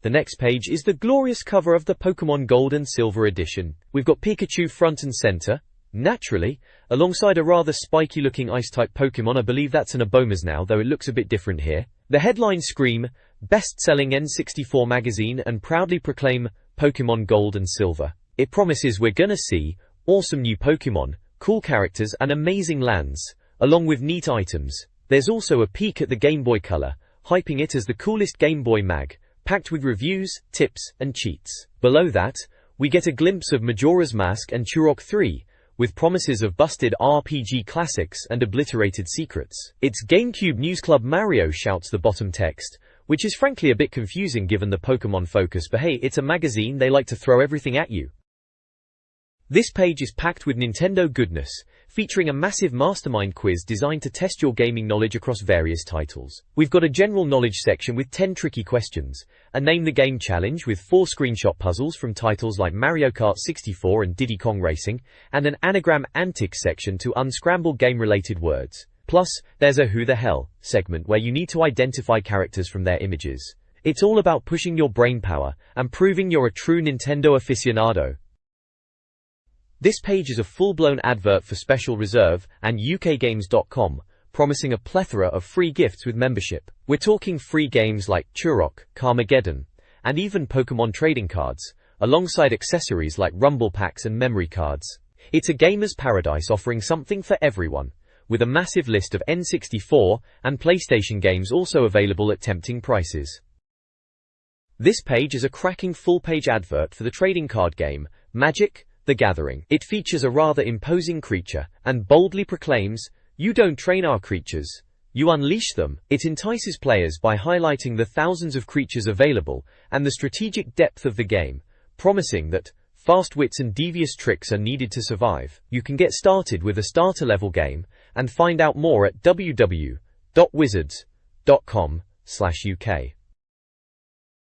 The next page is the glorious cover of the Pokemon Gold and Silver edition. We've got Pikachu front and center, naturally, alongside a rather spiky-looking Ice-type Pokemon. I believe that's an Abomas now, though it looks a bit different here. The headlines scream, best-selling N64 magazine, and proudly proclaim Pokemon Gold and Silver. It promises we're gonna see awesome new Pokemon, cool characters and amazing lands, along with neat items. There's also a peek at the Game Boy Color, hyping it as the coolest Game Boy mag, packed with reviews, tips, and cheats. Below that, we get a glimpse of Majora's Mask and Turok 3, with promises of busted RPG classics and obliterated secrets. It's GameCube News Club Mario, shouts the bottom text, which is frankly a bit confusing given the Pokemon focus, but hey, it's a magazine, they like to throw everything at you. This page is packed with Nintendo goodness, featuring a massive mastermind quiz designed to test your gaming knowledge across various titles. We've got a general knowledge section with 10 tricky questions, a Name the Game challenge with 4 screenshot puzzles from titles like Mario Kart 64 and Diddy Kong Racing, and an anagram antics section to unscramble game-related words. Plus, there's a Who the Hell segment where you need to identify characters from their images. It's all about pushing your brain power and proving you're a true Nintendo aficionado. This page is a full-blown advert for Special Reserve and UKGames.com, promising a plethora of free gifts with membership. We're talking free games like Turok, Carmageddon, and even Pokemon trading cards, alongside accessories like Rumble Packs and memory cards. It's a gamer's paradise offering something for everyone, with a massive list of N64 and PlayStation games also available at tempting prices. This page is a cracking full-page advert for the trading card game, Magic: The Gathering. It features a rather imposing creature, and boldly proclaims, "You don't train our creatures, you unleash them." It entices players by highlighting the thousands of creatures available, and the strategic depth of the game, promising that fast wits and devious tricks are needed to survive. You can get started with a starter-level game, and find out more at www.wizards.com/UK.